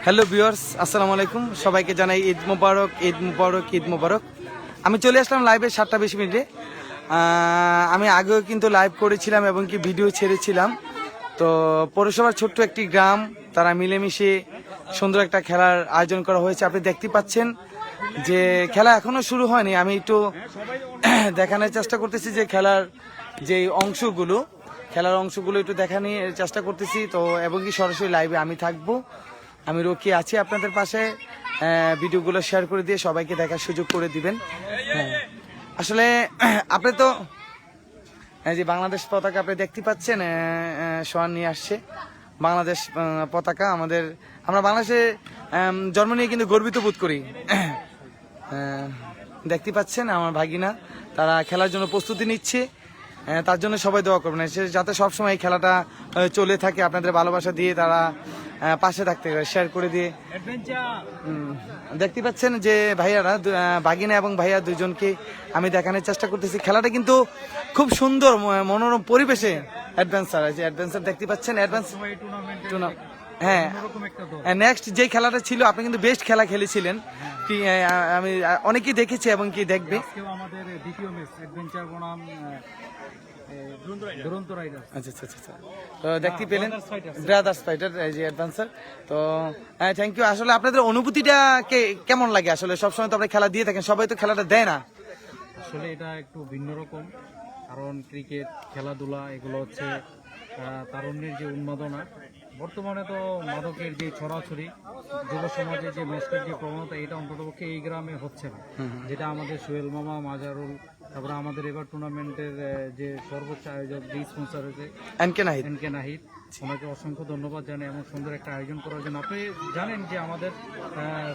Hello viewers, আসসালামু আলাইকুম। সবাইকে জানাই ঈদ মুবারক, ঈদ মুবারক, ঈদ মুবারক। আমি চলে আসলাম লাইভে 7:20 আমি আগেও কিন্তু লাইভ করেছিলাম এবং কি ভিডিও ছেড়েছিলাম। তো পৌরসভার ছোট্ট একটি গ্রাম, তারা মিলেমিশে সুন্দর একটা খেলার আয়োজন করা হয়েছে। আপনি দেখতে পাচ্ছেন যে খেলা এখনো শুরু হয়নি। আমি একটু দেখানোর চেষ্টা করতেছি যে খেলার অংশগুলো একটু দেখানোর চেষ্টা করতেছি। তো এবং কি সরাসরি লাইভে আমি থাকবো, আমি রকি আছি আপনাদের পাশে। ভিডিওগুলো শেয়ার করে দিয়ে সবাইকে দেখার সুযোগ করে দিবেন। আসলে আপনি তো যে বাংলাদেশ পতাকা আপনি দেখতে পাচ্ছেন, সোয়ান নিয়ে আসছে বাংলাদেশ পতাকা। আমরা বাংলাদেশে জন্ম নিয়ে কিন্তু গর্বিত বোধ করি। দেখতে পাচ্ছেন আমার ভাগিনা, তারা খেলার জন্য প্রস্তুতি নিচ্ছে। তার জন্য সবাই দোয়া করবেন যাতে সবসময় এই খেলাটা চলে থাকে। আপনাদের ভালোবাসা দিয়ে তারা পাশে থাকতে শেয়ার করে দিয়ে। দেখতে পাচ্ছেন যে ভাইয়ারা, ভাগিনা এবং ভাইয়া দুজনকে আমি দেখানোর চেষ্টা করতেছি। খেলাটা কিন্তু খুব সুন্দর মনোরম পরিবেশে অ্যাডভেঞ্চার দেখতে পাচ্ছেন। হ্যাঁ, নেক্সট যে খেলাটা ছিল আপনি কিন্তু বেস্ট খেলা খেলেছিলেন। আমি অনেকেই দেখেছি এবং কি দেখবে। আমাদের দ্বিতীয় ম্যাচ অ্যাডভেঞ্চার বনাম দুরন্ত রাইডার। আচ্ছা, তো দেখতে পেলেন ব্রাদার্স ফাইটার এই যে অ্যাডভেঞ্চার। তো থ্যাংক ইউ। আসলে আপনাদের অনুভূতিটা কেমন লাগে? আসলে সবসময় তো আপনারা খেলা দিয়ে থাকেন, সবাই তো খেলাটা দেয় না। আসলে এটা একটু ভিন্ন রকম, কারণ ক্রিকেট খেলাধুলা এগুলো হচ্ছে তারুণ্যের যে উন্মাদনা। বর্তমানে তো মাদকের যে ছড়াছড়ি, যুব সমাজে যে নষ্টের যে প্রবণতা, এটা অন্ততপক্ষে এই গ্রামে হচ্ছে না। যেটা আমাদের সোহেল মামা, মাজারুল, তারপরে আমাদের এবার টুর্নামেন্টের যে সর্বোচ্চ আয়োজক, যে স্পন্সর হয়েছে এনকে নাহিদ, ওনাকে অসংখ্য ধন্যবাদ জানাই এমন সুন্দর একটা আয়োজন করার জন্য। আপনি জানেন যে আমাদের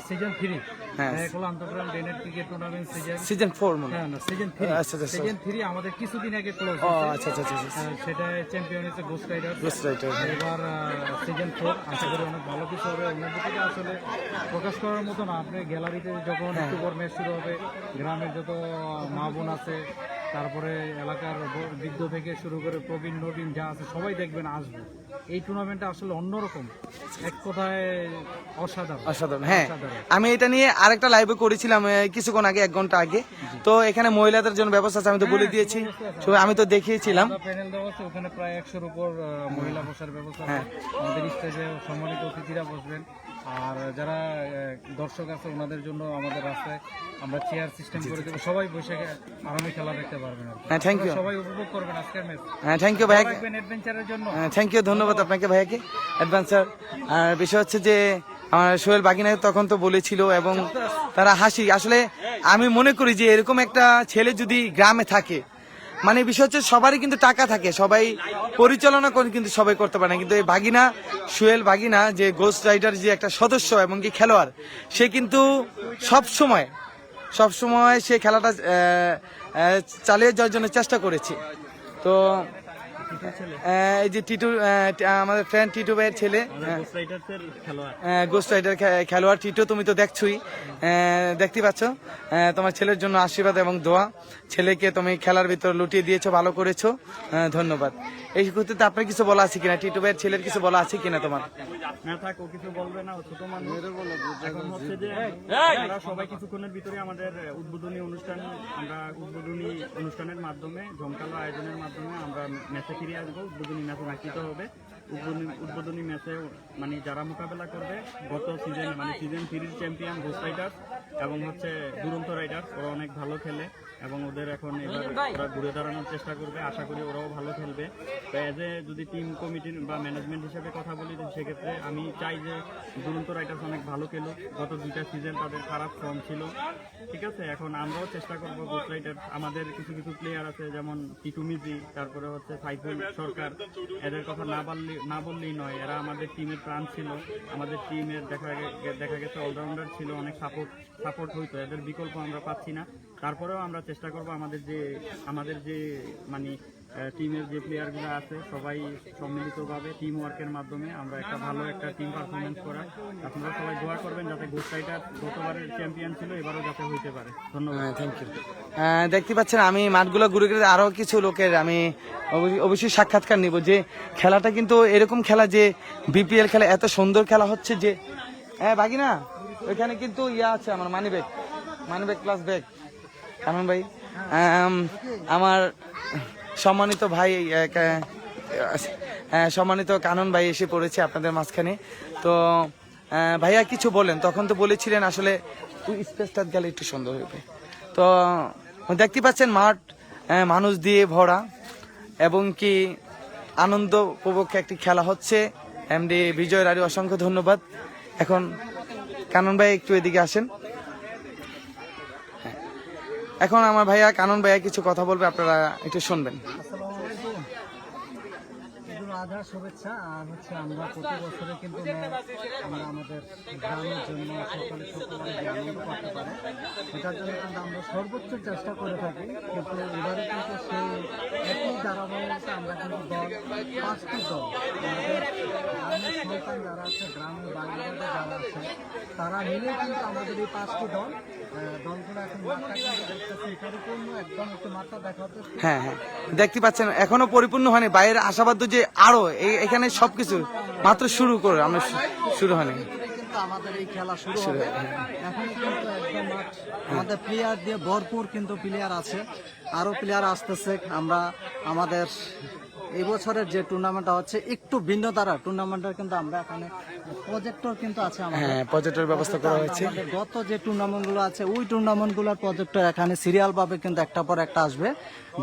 সিজন 3 আন্তর্জাতিক Dennett cricket tournament season 4 season 3 আমাদের কিছুদিন আগে ক্লোজ। সেটা চ্যাম্পিয়ন হয়েছে গোস্ট রাইডার। এবার সিজন 4 আশা করি অনেক ভালো কিছু হবে। অনুভূতিটা আসলে প্রকাশ করার মতো না। আপনি গ্যালারিতে যখন একটু পর ম্যাচ শুরু হবে, গ্রামের যত মা বোন আছে, তারপরে এলাকার বৃদ্ধ থেকে শুরু করে প্রবীণ নবীন যা আছে সবাই দেখবেন আসবে। এই টুর্নামেন্টটা আসলে অন্যরকম, এক কথায় অসাধারণ। হ্যাঁ, আমি এটা নিয়ে আরেকটা লাইভে করেছিলাম কিছুক্ষণ আগে, 1 ঘন্টা আগে। তো এখানে মহিলাদের জন্য ব্যবস্থা আছে, আমি তো বলে দিয়েছি, আমি তো দেখিয়েছিলাম। প্যানেল দেওয়া আছে, ওখানে প্রায় 100-র উপর মহিলা বসার ব্যবস্থা আছে। আমাদের স্টেজে সম্মানিত অতিথিরা বসবেন, আর যারা দর্শক আছে ওনাদের জন্য আমাদের রাস্তায় আমরা চেয়ার সিস্টেম করে দেবো। সবাই বসে আরামে খেলা দেখতে পারবেন। হ্যাঁ, থ্যাংক ইউ। সবাই উপভোগ করবেন আজকের ম্যাচ। হ্যাঁ, থ্যাংক ইউ ভাইয়াকে, অ্যাডভেঞ্চারের জন্য থ্যাংক ইউ, ধন্যবাদ আপনাকে ভাইয়াকে। অ্যাডভেঞ্চার আর বিষয় হচ্ছে যে আমার সোহেল বাগিনা তখন তো বলেছিল এবং তারা হাসি। আসলে আমি মনে করি যে এরকম একটা ছেলে যদি গ্রামে থাকে, মানে বিষয় হচ্ছে সবারই কিন্তু টাকা থাকে, সবাই পরিচালনা করে কিন্তু সবাই করতে পারে না। কিন্তু এই ভাগিনা, সোহেল ভাগিনা যে গোস্ট রাইডার যে একটা সদস্য এবং কি খেলোয়াড়, সে কিন্তু সবসময় সে খেলাটা চালিয়ে যাওয়ার জন্য চেষ্টা করেছে। তো এই যে টিটু, আমাদের ফ্রেন্ড টিটু ভাইয়ের ছেলে, গোস্ট রাইডার খেলোয়াড় টিটু, তুমি তো দেখছোই, দেখতে পাচ্ছ। তোমার ছেলের জন্য আশীর্বাদ এবং দোয়া। ছেলেকে তুমি খেলার ভিতর লুটিয়ে দিয়েছো, ভালো করেছো, ধন্যবাদ। এই ক্ষেত্রে আপনার কিছু বলা আছে কিনা? টিটু ভাইয়ের ছেলের কিছু বলা আছে কিনা তোমার? না থাক, ও কিছু বলবে না, ছোট মানুষ। এখন হচ্ছে যে আমরা সবাই কিছুক্ষণের ভিতরে আমাদের উদ্বোধনী অনুষ্ঠানের মাধ্যমে, জমকালো আয়োজনের মাধ্যমে আমরা ম্যাচে ফিরে আসবো। উদ্বোধনী ম্যাচে রাখিত হবে। উদ্বোধনী ম্যাচে মানে যারা মোকাবেলা করবে গত season season 3 champion Ghost Rider এবং হচ্ছে দুরন্ত রাইডার, ওরা অনেক ভালো খেলে এবং ওদের এখন এবার ওরা ঘুরে দাঁড়ানোর চেষ্টা করবে। আশা করি ওরাও ভালো খেলবে। তো এজ এ যদি টিম কমিটি বা ম্যানেজমেন্ট হিসেবে কথা বলি, সেক্ষেত্রে আমি চাই যে দুরন্ত রাইডার্স অনেক ভালো খেলুক। গত 2টা সিজন তাদের খারাপ ফর্ম ছিল, ঠিক আছে। এখন আমরাও চেষ্টা করবো গোস্ট রাইডার, আমাদের কিছু প্লেয়ার আছে যেমন টিটু মিজি, তারপরে হচ্ছে সাইফুল সরকার, এদের কথা না বললেই নয়। এরা আমাদের টিমের প্রাণ ছিল, আমাদের টিমের দেখা গেছে অলরাউন্ডার ছিল, অনেক সাপোর্ট হইতো। এদের বিকল্প আমরা পাচ্ছি না। তারপরেও আমরা চেষ্টা করব আমাদের যে মানে টিমের যে প্লেয়ারগুলো আছে সবাই সম্মিলিতভাবে টিম ওয়ার্কের মাধ্যমে আমরা একটা ভালো একটা টিম পারফরমেন্স করাই। আপনারা সবাই দোয়া করবেন যাতে গোস্ট রাইডার গতবারের চ্যাম্পিয়ন ছিল, এবারও যাতে হইতে পারে। ধন্যবাদ। Thank you. দেখতে পাচ্ছেন আমি মাঠগুলো ঘুরে ঘুরে আরো কিছু লোকের আমি অবশ্যই সাক্ষাৎকার নিব যে খেলাটা কিন্তু এরকম খেলা যে বিপিএল খেলা এত সুন্দর খেলা হচ্ছে যে হ্যাঁ ভাগিনা, ওইখানে কিন্তু ইয়া আছে আমার মানি ব্যাগ প্লাস ব্যাগ। কানন ভাই, আমার সম্মানিত ভাই, সম্মানিত কানন ভাই এসে পড়েছে আপনাদের মাঝখানে। তো ভাইয়া কিছু বলেন, তখন তো বলেছিলেন আসলে ওই স্পেসটা গেলে একটু সুন্দর হবে। তো দেখতে পাচ্ছেন মাঠ মানুষ দিয়ে ভরা এবং কি আনন্দ উপভোগ্য একটি খেলা হচ্ছে। এমডি বিজয় রারি অসংখ্য ধন্যবাদ। এখন কানন ভাই একটু এদিকে আসেন। এখন আমার ভাইয়া কানন ভাইয়া কিছু কথা বলবে, আপনারা একটু শুনবেন। আধার শুভেচ্ছা। আর হচ্ছে আমরা প্রতি বছরে কিন্তু আমরা আমাদের গ্রামের জন্য সকলে যে আনন্দ করতে পারে এটার জন্য কিন্তু আমরা সর্বোচ্চ চেষ্টা করে থাকি। কিন্তু এবারে কিন্তু সেই একই ধারাবাহিকতা আমরা কিন্তু দল 5টি দল আমাদের গ্রামের সন্তান যারা আছে, গ্রামের বাইরে যারা আছে, তারা মিলে কিন্তু আমাদের এই 5টি দলগুলো এখন মাঠটা কিন্তু দেখতেছি পরিপূর্ণ একদম একটু মাঠটা দেখা হচ্ছে। হ্যাঁ হ্যাঁ, দেখতে পাচ্ছেন এখনো পরিপূর্ণ হয়নি। বাইরের আশাবাদ যে আরো এখানে সবকিছু মাত্র শুরু করে আমরা শুরু হয়নি কিন্তু আমাদের এই খেলা শুরু হবে। এখন কিন্তু একদম মাঠ আমাদের প্লেয়ার দিয়ে ভরপুর, কিন্তু প্লেয়ার আছে, আরো প্লেয়ার আসতেছে। আমরা আমাদের এই বছরের যে টুর্নামেন্টটা হচ্ছে একটু ভিন্ন ধারা টুর্নামেন্টের, কিন্তু আমরা এখানে প্রজেক্টর কিন্তু আছে আমাদের। হ্যাঁ, প্রজেক্টর ব্যবস্থা করা হয়েছে। আমাদের গত যে টুর্নামেন্টগুলো আছে ওই টুর্নামেন্টগুলোর প্রজেক্টর এখানে সিরিয়াল ভাবে কিন্তু একটা পর একটা আসবে।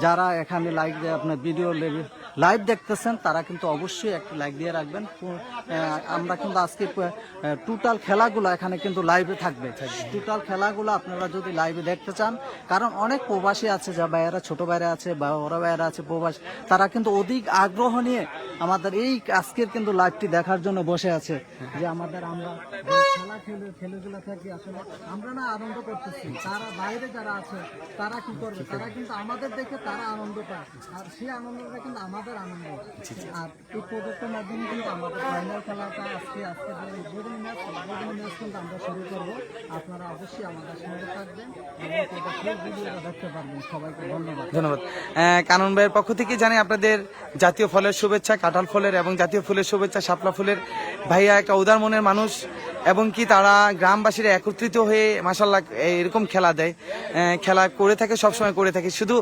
যারা এখানে লাইক দিয়ে আপনার ভিডিও লাইভ দেখতেছেন তারা কিন্তু অবশ্যই একটা লাইক দিয়ে রাখবেন। আমরা কিন্তু আজকে টোটাল খেলাগুলো এখানে কিন্তু লাইভে থাকবে। টোটাল খেলাগুলো আপনারা যদি লাইভে দেখতে চান, কারণ অনেক প্রবাসী আছে, যা ভাইয়েরা ছোট ভাইরা আছে বা বড় ভাইয়েরা আছে প্রবাসী, তারা কিন্তু অধিক আগ্রহ নিয়ে আমাদের এই আজকের কিন্তু লাইভটি দেখার জন্য বসে আছে। যে আমরা যে খেলাগুলো থাকি আসলে আমরা না আনন্দ করতেছি, তারা বাইরে যারা আছে তারা কি করবে, তারা কিন্তু আমাদের দেখে তারা আনন্দ পায়, আর সেই আনন্দটা কিন্তু আমাদের আনন্দ। আর এই প্রজেক্টের মাধ্যমে কিন্তু আমাদের ফাইনাল খেলাটা আজকে যে উদ্বোধনী ম্যাচ কিন্তু আমরা শুরু করবো। আপনারা অবশ্যই আমাদের সঙ্গে থাকবেন এবং ভিডিওটা দেখতে পারবেন। সবাইকে ধন্যবাদ। কানন ভাইয়ের পক্ষ থেকে জানাই আপনাদের জাতীয় ফলের শুভেচ্ছা, কাঁঠাল ফলের এবং জাতীয় ফুলের শুভেচ্ছা, শাপলা ফুলের। ভাইয়া একটা উদার মনের মানুষ এবং কি তারা গ্রামবাসীরা একত্রিত হয়ে মাশাআল্লাহ এরকম খেলা দেয়, খেলা করে থাকে, সবসময় করে থাকে শুধু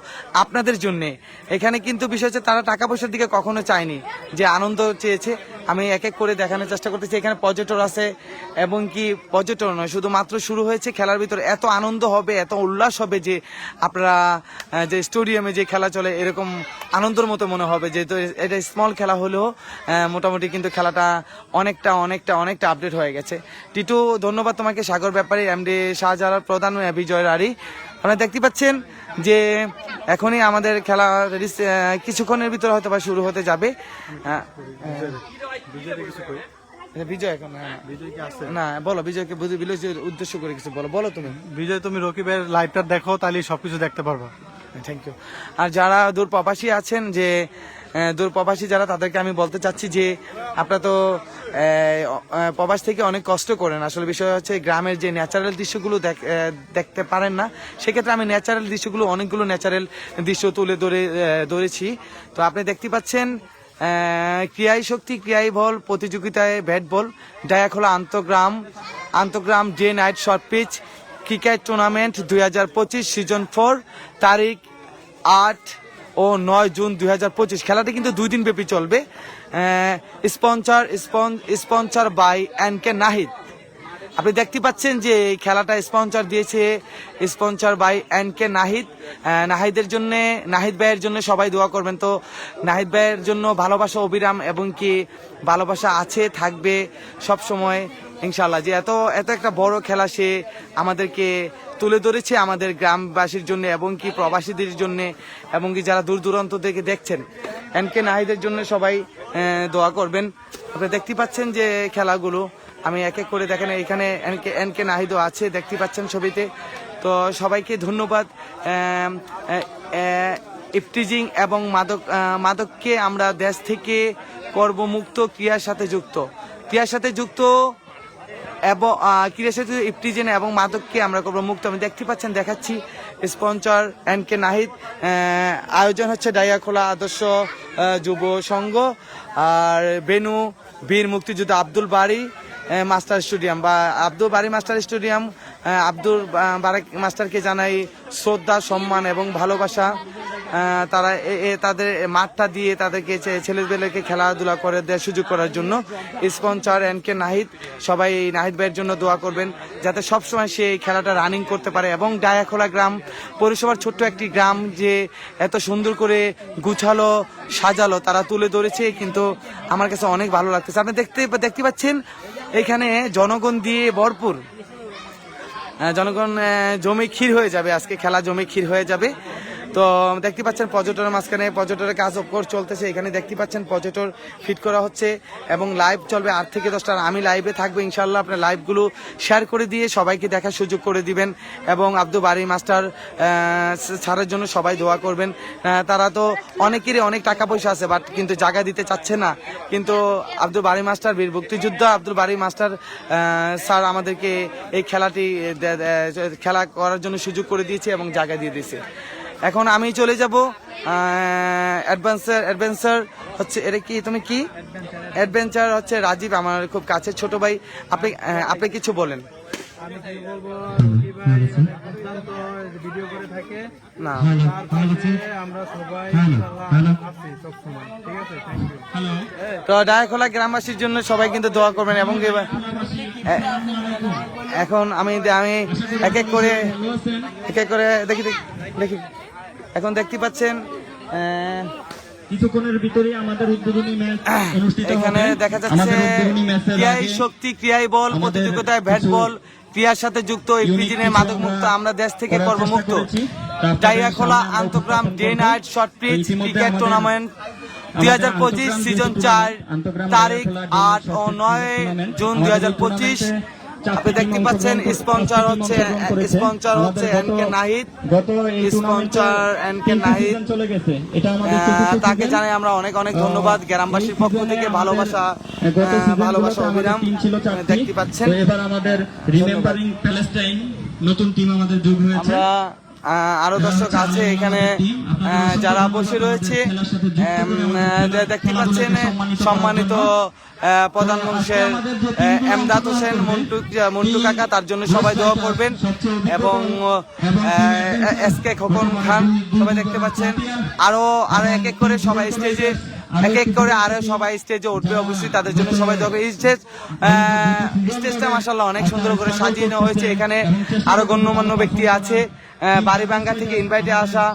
আপনাদের জন্যে। এখানে কিন্তু বিষয় হচ্ছে তারা টাকা পয়সার দিকে কখনো চায়নি, যে আনন্দ চেয়েছে। আমি এক এক করে দেখানোর চেষ্টা করতেছি। এখানে পর্যটক আছে এবং কি পর্যটক নয়, শুধুমাত্র শুরু হয়েছে, খেলার ভিতরে এত আনন্দ হবে, এত উল্লাস হবে যে আপনারা যে স্টেডিয়ামে যে খেলা চলে এরকম আনন্দের মতো মনে হবে। যেহেতু এটা স্মল খেলা হলেও মোটামুটি কিন্তু খেলাটা অনেকটা আপডেট হয়ে গেছে। টিটু, ধন্যবাদ তোমাকে। সাগর ব্যাপারী, এমডি শাহজালাল প্রধান, বিজয় রারি। আপনারা দেখতে পাচ্ছেন যে এখনই আমাদের খেলা কিছুক্ষণের ভিতরে হয়তো বা শুরু হতে যাবে। বিজয় এখন না, বলো বিজয়কে, বিজয়ের উদ্দেশ্য করে কিছু বলো তুমি। বিজয়, তুমি রকিবের লাইভটা দেখো, তাহলে সবকিছু দেখতে পারবা। Thank you. আর যারা দূর প্রবাসী আছেন, যে দূর প্রবাসী যারা, তাদেরকে আমি বলতে চাচ্ছি যে আপনারা তো প্রবাস থেকে অনেক কষ্ট করেন। আসলে বিষয় হচ্ছে গ্রামের যে ন্যাচারাল দৃশ্যগুলো দেখতে পারেন না, সেক্ষেত্রে আমি ন্যাচারাল দৃশ্যগুলো, অনেকগুলো ন্যাচারাল দৃশ্য তুলে ধরেছি। তো আপনি দেখতে পাচ্ছেন ক্রিয়াই শক্তি ক্রিয়াই বল প্রতিযোগিতায় ব্যাট বল ডায়াখোলা আন্তগ্রাম day night short pitch cricket tournament 2025 season 4 তারিখ 8 ও 9 জুন 2025। খেলাটি কিন্তু 2 দিন ব্যাপী চলবে। Sponsor by NK Nahid. আপনি দেখতে পাচ্ছেন যে এই খেলাটা স্পন্সর বাই এনকে নাহিদ। নাহিদের জন্য, নাহিদ ভাইয়ের জন্য সবাই দোয়া করবেন। তো নাহিদ ভাইয়ের জন্য ভালোবাসা অবিরাম এবং কি ভালোবাসা আছে, থাকবে সব সময় ইনশাআল্লাহ। যে এত একটা বড় খেলা সে আমাদেরকে তুলে ধরেছে আমাদের গ্রামবাসীর জন্য এবং কি প্রবাসীদের জন্য এবং কি যারা দূর দূরান্ত থেকে দেখছেন, এনকে নাহিদের জন্য সবাই দোয়া করবেন। আপনি দেখতে পাচ্ছেন যে খেলাগুলো আমি এক এক করে দেখেন, এখানে এনকে নাহিদও আছে, দেখতে পাচ্ছেন ছবিতে। তো সবাইকে ধন্যবাদ। ইফটিজিং এবং মাদককে আমরা দেশ থেকে করব মুক্ত, ক্রিয়ার সাথে যুক্ত এবং ক্রিয়ার সাথে ইফটিজিং এবং মাদককে আমরা করব মুক্ত। আমি দেখতে পাচ্ছেন, দেখাচ্ছি স্পন্সর এনকে নাহিদ। আয়োজন হচ্ছে ডায়াখোলা আদর্শ যুব সংঘ আর বেনু বীর মুক্তিযোদ্ধা আব্দুল বারী মাস্টার স্টেডিয়াম বা আব্দুল বারী মাস্টার স্টেডিয়াম, আব্দুল বারেক মাস্টারকে জানাই শ্রদ্ধা, সম্মান এবং ভালোবাসা। তারা তাদের মাঠটা দিয়ে তাদেরকে ছেলেদেরকে খেলাধুলা করে দেওয়ার সুযোগ করার জন্য। স্পন্সর এনকে নাহিদ, সবাই নাহিদ ভাইয়ের জন্য দোয়া করবেন যাতে সবসময় সে এই খেলাটা রানিং করতে পারে। এবং ডায়াখোলা গ্রাম পৌরসভার ছোট্ট একটি গ্রাম যে এত সুন্দর করে গুছালো সাজালো তারা তুলে ধরেছে, কিন্তু আমার কাছে অনেক ভালো লাগতেছে। আপনি দেখতে পাচ্ছেন এখানে জনগণ দিয়ে ভরপুর, জনগণ জমি ক্ষীর হয়ে যাবে, আজকে খেলা জমি ক্ষীর হয়ে যাবে। তো দেখতে পাচ্ছেন পর্যটনের মাঝখানে পর্যটনের কাজ অফকোর্স চলতেছে। এখানে দেখতে পাচ্ছেন পর্যটন ফিট করা হচ্ছে এবং লাইভ চলবে 8 থেকে 10টা। আমি লাইভে থাকবো ইনশাল্লাহ। আপনার লাইভগুলো শেয়ার করে দিয়ে সবাইকে দেখার সুযোগ করে দিবেন এবং আব্দুল বারী মাস্টার ছাড়ার জন্য সবাই দোয়া করবেন। তারা তো অনেকেরই অনেক টাকা পয়সা আছে, বাট কিন্তু জায়গা দিতে চাচ্ছে না। কিন্তু আব্দুল বারী মাস্টার বীর মুক্তিযোদ্ধা আব্দুল বারী মাস্টার স্যার আমাদেরকে এই খেলা করার জন্য সুযোগ করে দিয়েছে এবং জায়গা দিয়ে দিয়েছে। এখন আমি চলে যাব অ্যাডভেঞ্চার হচ্ছে, এটা কি তুমি কি অ্যাডভেঞ্চার হচ্ছে রাজীব, আমার খুব কাছের ছোট ভাই। আপনি কিছু বলেন। আমি কি বলবো, কি ভাই দুর্দান্ত ভিডিও করে থাকে না তার পাশে আমরা সবাই ইনশাআল্লাহ আছি সব সময়। ঠিক আছে, থ্যাংক ইউ। তো ডায়াখোলা গ্রামবাসীর জন্য সবাই কিন্তু দোয়া করবেন। এবং এখন আমি এক এক করে দেখি এখন দেখতে পাচ্ছেন কিছুক্ষণের ভিতরে আমাদের উদ্বোধনী ম্যাচ অনুষ্ঠিত হবে। এখানে দেখা যাচ্ছে ক্রিয়াই শক্তি, ক্রিয়াই বল, প্রতিযোগিতায় ব্যাট বল ক্রিয়ার সাথে যুক্ত এই পিজিনের মাদক মুক্ত আমরা দেশ থেকে কর্মমুক্ত। ডায়াখোলা আন্তঃগ্রাম day night short pitch cricket tournament 2025 season 4 তারিখ 8 ও 9 জুন 2025। আপনি দেখতে পাচ্ছেন স্পন্সর হচ্ছে NK Nahid, sponsor NK Nahid. তাকে জানাই আমরা অনেক অনেক ধন্যবাদ গ্রামবাসীর পক্ষ থেকে, ভালোবাসা অভিরাম। দেখতে পাচ্ছেন এবার আমাদের রিমেম্বারিং প্যালেস্টাইন নতুন টিম আমাদের যোগ হয়েছে। আরো দর্শক আছে এখানে যারা বসে রয়েছে। দেখতে পাচ্ছেন সম্মানিত প্রধানমন্ত্রী এমদাদ হোসেন মন্টু কাকা, তার জন্য সবাই দোয়া করবেন। এবং এসকে খোকন খান, সবাই দেখতে পাচ্ছেন। আরো এক এক করে সবাই স্টেজে সবাই স্টেজে উঠবে, অবশ্যই তাদের জন্য সবাই দোয়া করবে। স্টেজটা মাশাআল্লাহ অনেক সুন্দর করে সাজিয়ে নেওয়া হয়েছে। এখানে আরো গণ্যমান্য ব্যক্তি আছে, বাড়িভাঙ্গা থেকে ইনভাইটে আসা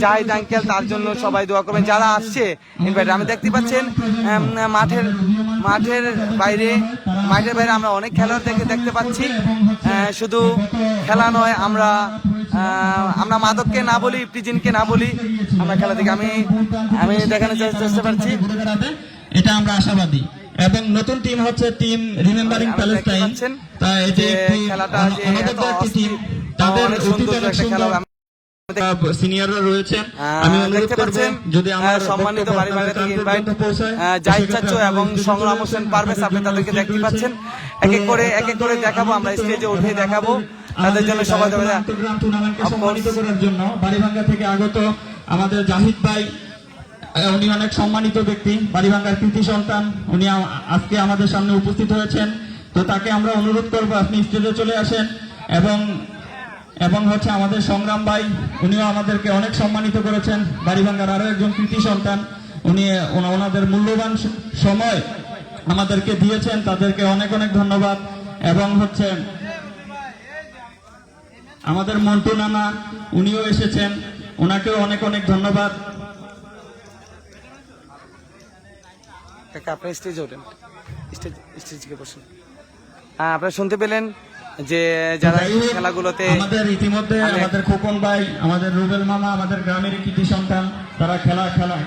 জাহিদ আঙ্কেল, তার জন্য সবাই দোয়া করবেন যারা আসছে ইনভাইটে। আমি দেখতে পাচ্ছেন মাঠের বাইরে আমরা অনেক খেলোয়াড় দেখতে পাচ্ছি। শুধু খেলা নয়, আমরা মাদককে না বলি, প্রিজিনকে না বলি, আমরা খেলা দেখি। আমি দেখানোর চেষ্টা করছি, এটা আমরা আশাবাদী। এবং নতুন টিম হচ্ছে টিম রিমেম্বারিং প্যালেস্টাইন। তাই যে খেলাটা একটি টিম, তাদের অতীতের এক সুন্দর সিনিয়ররা রয়েছে। আমি অনুরোধ করব যদি আমার সম্মানিত বাড়িভাঙ্গা থেকে ইনভাইট জাহিদ চাচু এবং সংগ্রাম হোসেন পারভেজ, আপনি তাদেরকে দেখতে পাচ্ছেন। এক এক করে দেখাবো, আমরা স্টেজে উঠে দেখাবো তাদের জন্য সবাই টুর্নামেন্টকে সম্মানিত করার জন্য বাড়িভাঙ্গা থেকে আগত আমাদের জাহিদ ভাই, উনি অনেক সম্মানিত ব্যক্তি, বাড়িভাঙ্গার কৃতি সন্তান। উনি আজকে আমাদের সামনে উপস্থিত হয়েছেন। তো তাকে আমরা অনুরোধ করব আপনি স্টেজে চলে আসেন। এবং হচ্ছে আমাদের সংগ্রাম ভাই, উনিও আমাদেরকে অনেক সম্মানিত করেছেন, বাড়িভাঙ্গার আরো একজন কৃতি সন্তান। উনি ওনাদের মূল্যবান সময় আমাদেরকে দিয়েছেন, তাদেরকে অনেক অনেক ধন্যবাদ। এবং হচ্ছে আমাদের মন্টু নানা, উনিও এসেছেন, ওনাকেও অনেক অনেক ধন্যবাদ। আপনার স্টেজে ওঠেন, স্টেজে বসুন। আপনারা শুনতে পেলেন যে যারা খেলাগুলোতে আমাদের ইতিমধ্যে আমাদের খোকন ভাই, আমাদের রুবেল মামা, আমাদের গ্রামের কৃতি সন্তান, তারা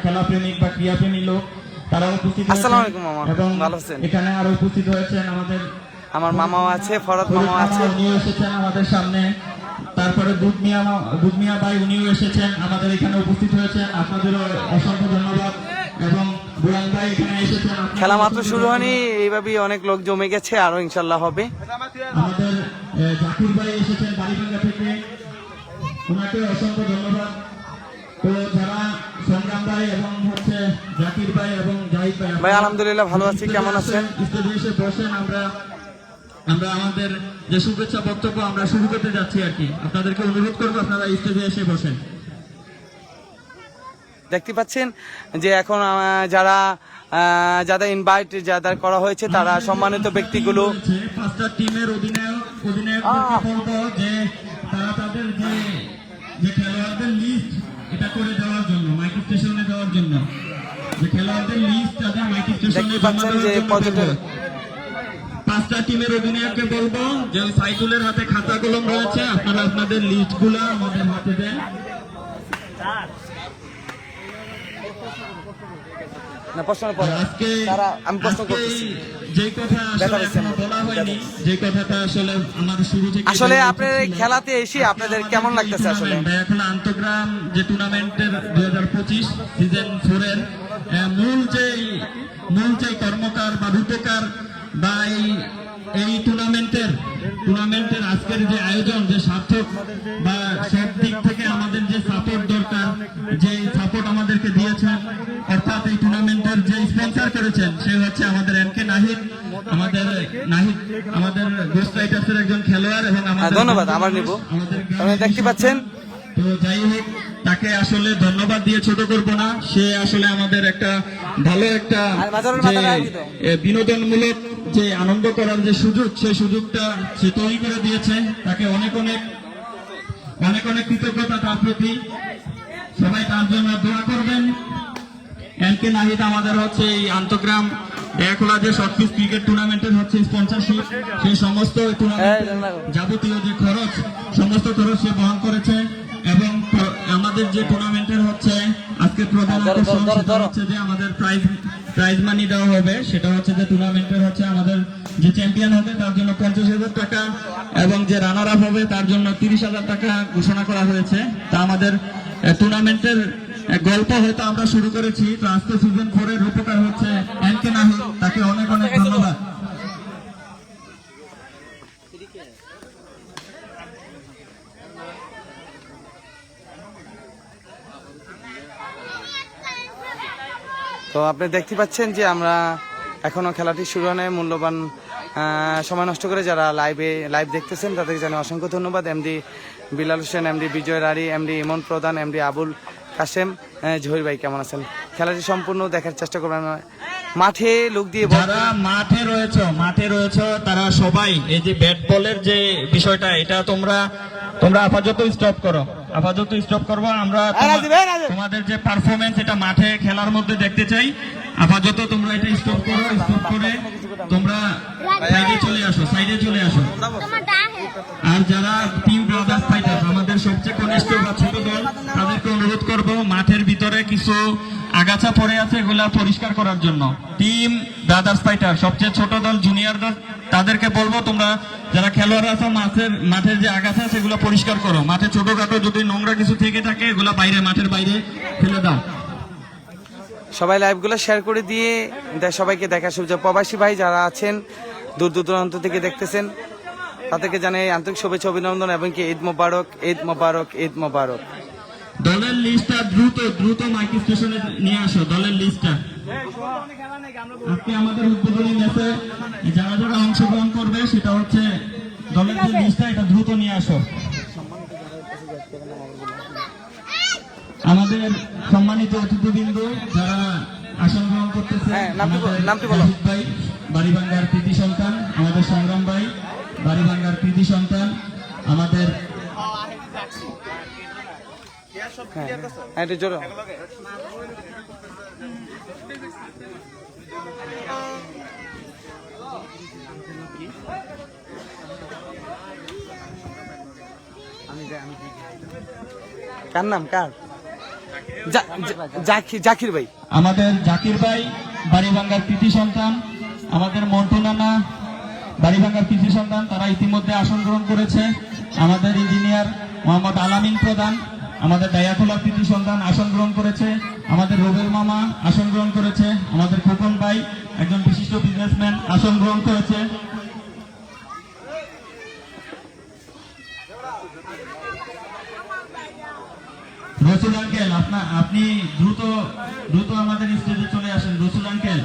খেলা প্রেমিক বা ক্রীড়া প্রেমী লোক, তারা উপস্থিত হয়েছেন। আসসালামু আলাইকুম মামা, এবং ভালো আছেন? এখানে আরো উপস্থিত হয়েছেন আমার মামাও আছে, ফরদ মামা আছে, উনিও এসেছেন আমাদের সামনে। তারপরে দুধ মিয়া ভাই, উনিও এসেছেন, আমাদের এখানে উপস্থিত হয়েছেন। আপনাদেরও অসংখ্য ধন্যবাদ। এবং বুয়ান ভাই এখানে এসেছেন। খেলা মাত্র শুরু হয়নি, এইভাবেই অনেক লোক জমে গেছে, আরো ইনশাল্লাহ হবে। আমাদের জাকির ভাই এসেছেন বাড়িভাঙ্গা থেকে, ওনাকে অসংখ্য ধন্যবাদ। তো যারা সংগ্রাম ভাই এবং হচ্ছে জাকির ভাই এবং জাহিদ ভাই। ভাই আলহামদুলিল্লাহ ভালো আছি, কেমন আছেন? স্টেজে এসে বসেন, আমরা আমাদের যে শুভেচ্ছা বক্তব্য আমরা শুরু করতে যাচ্ছি আর কি। আপনাদেরকে অনুরোধ করবো আপনারা স্টেজে এসে বসেন। দেখতে পাচ্ছেন যে এখন যাদের ইনভাইট যাদের করা হয়েছে তারা সম্মানিত ব্যক্তিগুলো। পাঁচটা টিমের অধিনায়কদেরকে বলবো যে তারা তাদের যে খেলোয়াড়দের লিস্ট এটা করে দেওয়ার জন্য, মাইক স্টেশনে দেওয়ার জন্য, যে খেলোয়াড়দের লিস্ট তাদের মাইক স্টেশনে দেখতে পাচ্ছেন যে পর্যটন পাঁচটা টিমের অধিনায়ককে বলবো যে সাইদুলের হাতে খাতা কলম রয়েছে, আপনারা আপনাদের লিস্টগুলো আমাদের হাতে দেন। না প্রশ্ন পরে আজকে তারা আমি প্রশ্ন করতেছি যে কথা আসলে এখনো বলা হয়নি, যে কথাটা আসলে আমাদের শুরু থেকে আসলে আপনাদের এই খেলাতে এসে আপনাদের কেমন লাগতেছে? আসলে এখন আন্তঃগ্রাম যে টুর্নামেন্টের 2025 সিজন 4 এর মূল যে কর্মকার বা রূপকার বা এই টুর্নামেন্টের আজকের যে আয়োজন, যে সার্থক বা সব দিক থেকে আমাদের যে সাপোর্ট দরকার, যে সাপোর্ট আমাদেরকে দিয়েছেন, অর্থাৎ এই টুর্নামেন্টের যে স্পন্সর করেছেন সে হচ্ছে আমাদের এনকে নাহিদ, আমাদের গোস্ট রাইটার্সের একজন খেলোয়াড় এবং ধন্যবাদ আবার নিব। দেখতে পাচ্ছেন তো যাই হোক, তাকে আসলে ধন্যবাদ দিয়ে ছোট করব না। সে আসলে আমাদের একটা ভালো একটা বিনোদনমূলক যে আনন্দ করার যে সুযোগ, সেই সুযোগটা সে তৈরি করে দিয়েছে। তাকে অনেক কৃতজ্ঞতা তার প্রতি। সবাই তার জন্য দোয়া করবেন। এনকে নাহিদ আমাদের হচ্ছে এই আন্তঃগ্রাম ডেয়াখোলা যে শর্টপিচ ক্রিকেট টুর্নামেন্টের হচ্ছে স্পন্সরশিপ, সেই সমস্ত যাবতীয় যে খরচ, সমস্ত খরচ সে বহন করেছে। এবং আমাদের যে টুর্নামেন্টের হচ্ছে আজকে প্রধান আকর্ষণ সেটা হচ্ছে যে আমাদের প্রাইজ মানি দেওয়া হবে। সেটা হচ্ছে যে টুর্নামেন্টের হচ্ছে আমাদের যে চ্যাম্পিয়ন হবে তার জন্য 50,000 টাকা এবং যে রানার আপ হবে তার জন্য 30,000 টাকা ঘোষণা করা হয়েছে। তা আমাদের টুর্নামেন্টের গল্প হয়তো আমরা শুরু করেছি, তো আজকে সিজন 4 এর রূপকার হচ্ছে এনকে নাহিদ, তাকে অনেক ধন্যবাদ। তো আপনি দেখতে পাচ্ছেন যে আমরা এখনো খেলাটি শুরু হয় নাই। মূল্যবান সময় নষ্ট করে যারা লাইভ দেখতেছেন তাদেরকে জানাই অসংখ্য ধন্যবাদ। এমডি বিলাল হোসেন, এমডি বিজয় রারি, এমডি ইমন প্রধান, এমডি আবুল কাসেম, জহির ভাই কেমন আছেন? খেলাটি সম্পূর্ণ দেখার চেষ্টা করবেন। মাঠে লোক দিয়ে যারা মাঠে রয়েছে তারা সবাই এই যে ব্যাট বলের যে বিষয়টা, এটা তোমরা আপাতত স্টপ করবো। আমরা তোমাদের যে পারফরমেন্স এটা মাঠে খেলার মধ্যে দেখতে চাই। আপাতত তোমরা এটা স্টপ করে তোমরা সাইডে চলে আসো। আর যারা টিম ব্রাদার্স ফাইটার্স আমাদের সবচেয়ে কনিষ্ঠ বা ছোট দল, তাদেরকে অনুরোধ করব মাঠের ভিতরে কিছু আগাছা পড়ে আছে, এগুলা পরিষ্কার করার জন্য। টিম ব্রাদার্স ফাইটার সবচেয়ে ছোট দল, জুনিয়র দল, তাদেরকে বলবো তোমরা যারা খেলোয়াড় আছো মাঠের যে আগাছা সেগুলো পরিষ্কার করো। মাঠে ছোটখাটো যদি নোংরা কিছু থেকে থাকে এগুলা মাঠের বাইরে ফেলে দাও। সবাই লাইভগুলো শেয়ার করে দিয়ে সবাইকে দেখা সুযোগ। প্রবাসী ভাই যারা আছেন দূর দূরান্ত থেকে দেখতেছেন তাদেরকে জানাই আন্তরিক শুভেচ্ছা, অভিনন্দন এবং কি ঈদ মোবারক, ঈদ মোবারক, ঈদ মোবারক। দলের লিস্টটা দ্রুত মাইক স্টেশনে নিয়ে আসো। দলের লিস্টটা আজকে আমাদের উদ্বোধনী ম্যাচে যারা অংশগ্রহণ করবে সেটা হচ্ছে দলের যে লিস্টটা, এটা দ্রুত নিয়ে আসো। আমাদের সম্মানিত অতিথিবৃন্দ যারা আসন গ্রহণ করতেছে, নামটি বলো। ভাই বাড়িভাঙ্গার কৃতি সন্তান, আমাদের সংগ্রাম ভাই বাড়িভাঙ্গার কৃতি সন্তান, আমাদের জোর কার নাম জাকির ভাই, আমাদের জাকির ভাই বাড়িভাঙ্গার কৃতি সন্তান, আমাদের মন্টু নানা বাড়িভাঙ্গার কৃতি সন্তান, তারা ইতিমধ্যে আসন গ্রহণ করেছে। আমাদের ইঞ্জিনিয়ার মোহাম্মদ আলামিন প্রধান আমাদের ডায়াখোলার কৃতি সন্তান আসন গ্রহণ করেছে। আমাদের রুবেল মামা আসন গ্রহণ করেছে। আমাদের খোকন ভাই একজন বিশিষ্ট বিজনেসম্যান আসন গ্রহণ করেছে। রসুল আঙ্কেল আপনি দ্রুত দ্রুত আমাদের স্টেজে চলে আসেন রসুল আঙ্কেল।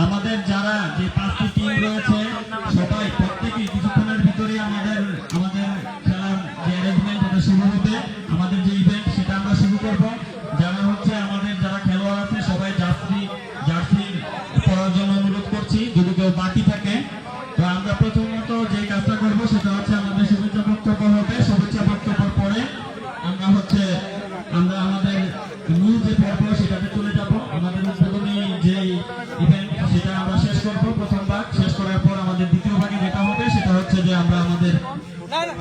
আমাদের যারা যে 5টি টিম রয়েছে সবাই প্রত্যেকেই কিছুক্ষণের ভিতরে আমাদের খেলার যে অ্যারেঞ্জমেন্ট এটা শুরু হবে। আমাদের যে ইভেন্ট সেটা আমরা শুরু করব। যারা হচ্ছে আমাদের যারা খেলোয়াড় আছে সবাই জার্সি পরার জন্য অনুরোধ করছি যদি কেউ বাকি থাকে। তো আমরা প্রথমত যে কাজটা করবো সেটা হচ্ছে আমাদের শুভেচ্ছা বক্তব্য হবে। শুভেচ্ছা বক্তব্যের পরে আমরা আমাদের মূল যে পর্ব সেটাতে চলে যাব। আমাদের উদ্বোধনী যে ইভেন্ট সেটা আমরা শেষ করব। প্রথম ভাগ শেষ করার পর আমাদের দ্বিতীয় ভাগে যেটা হবে সেটা হচ্ছে যে আমরা আমাদের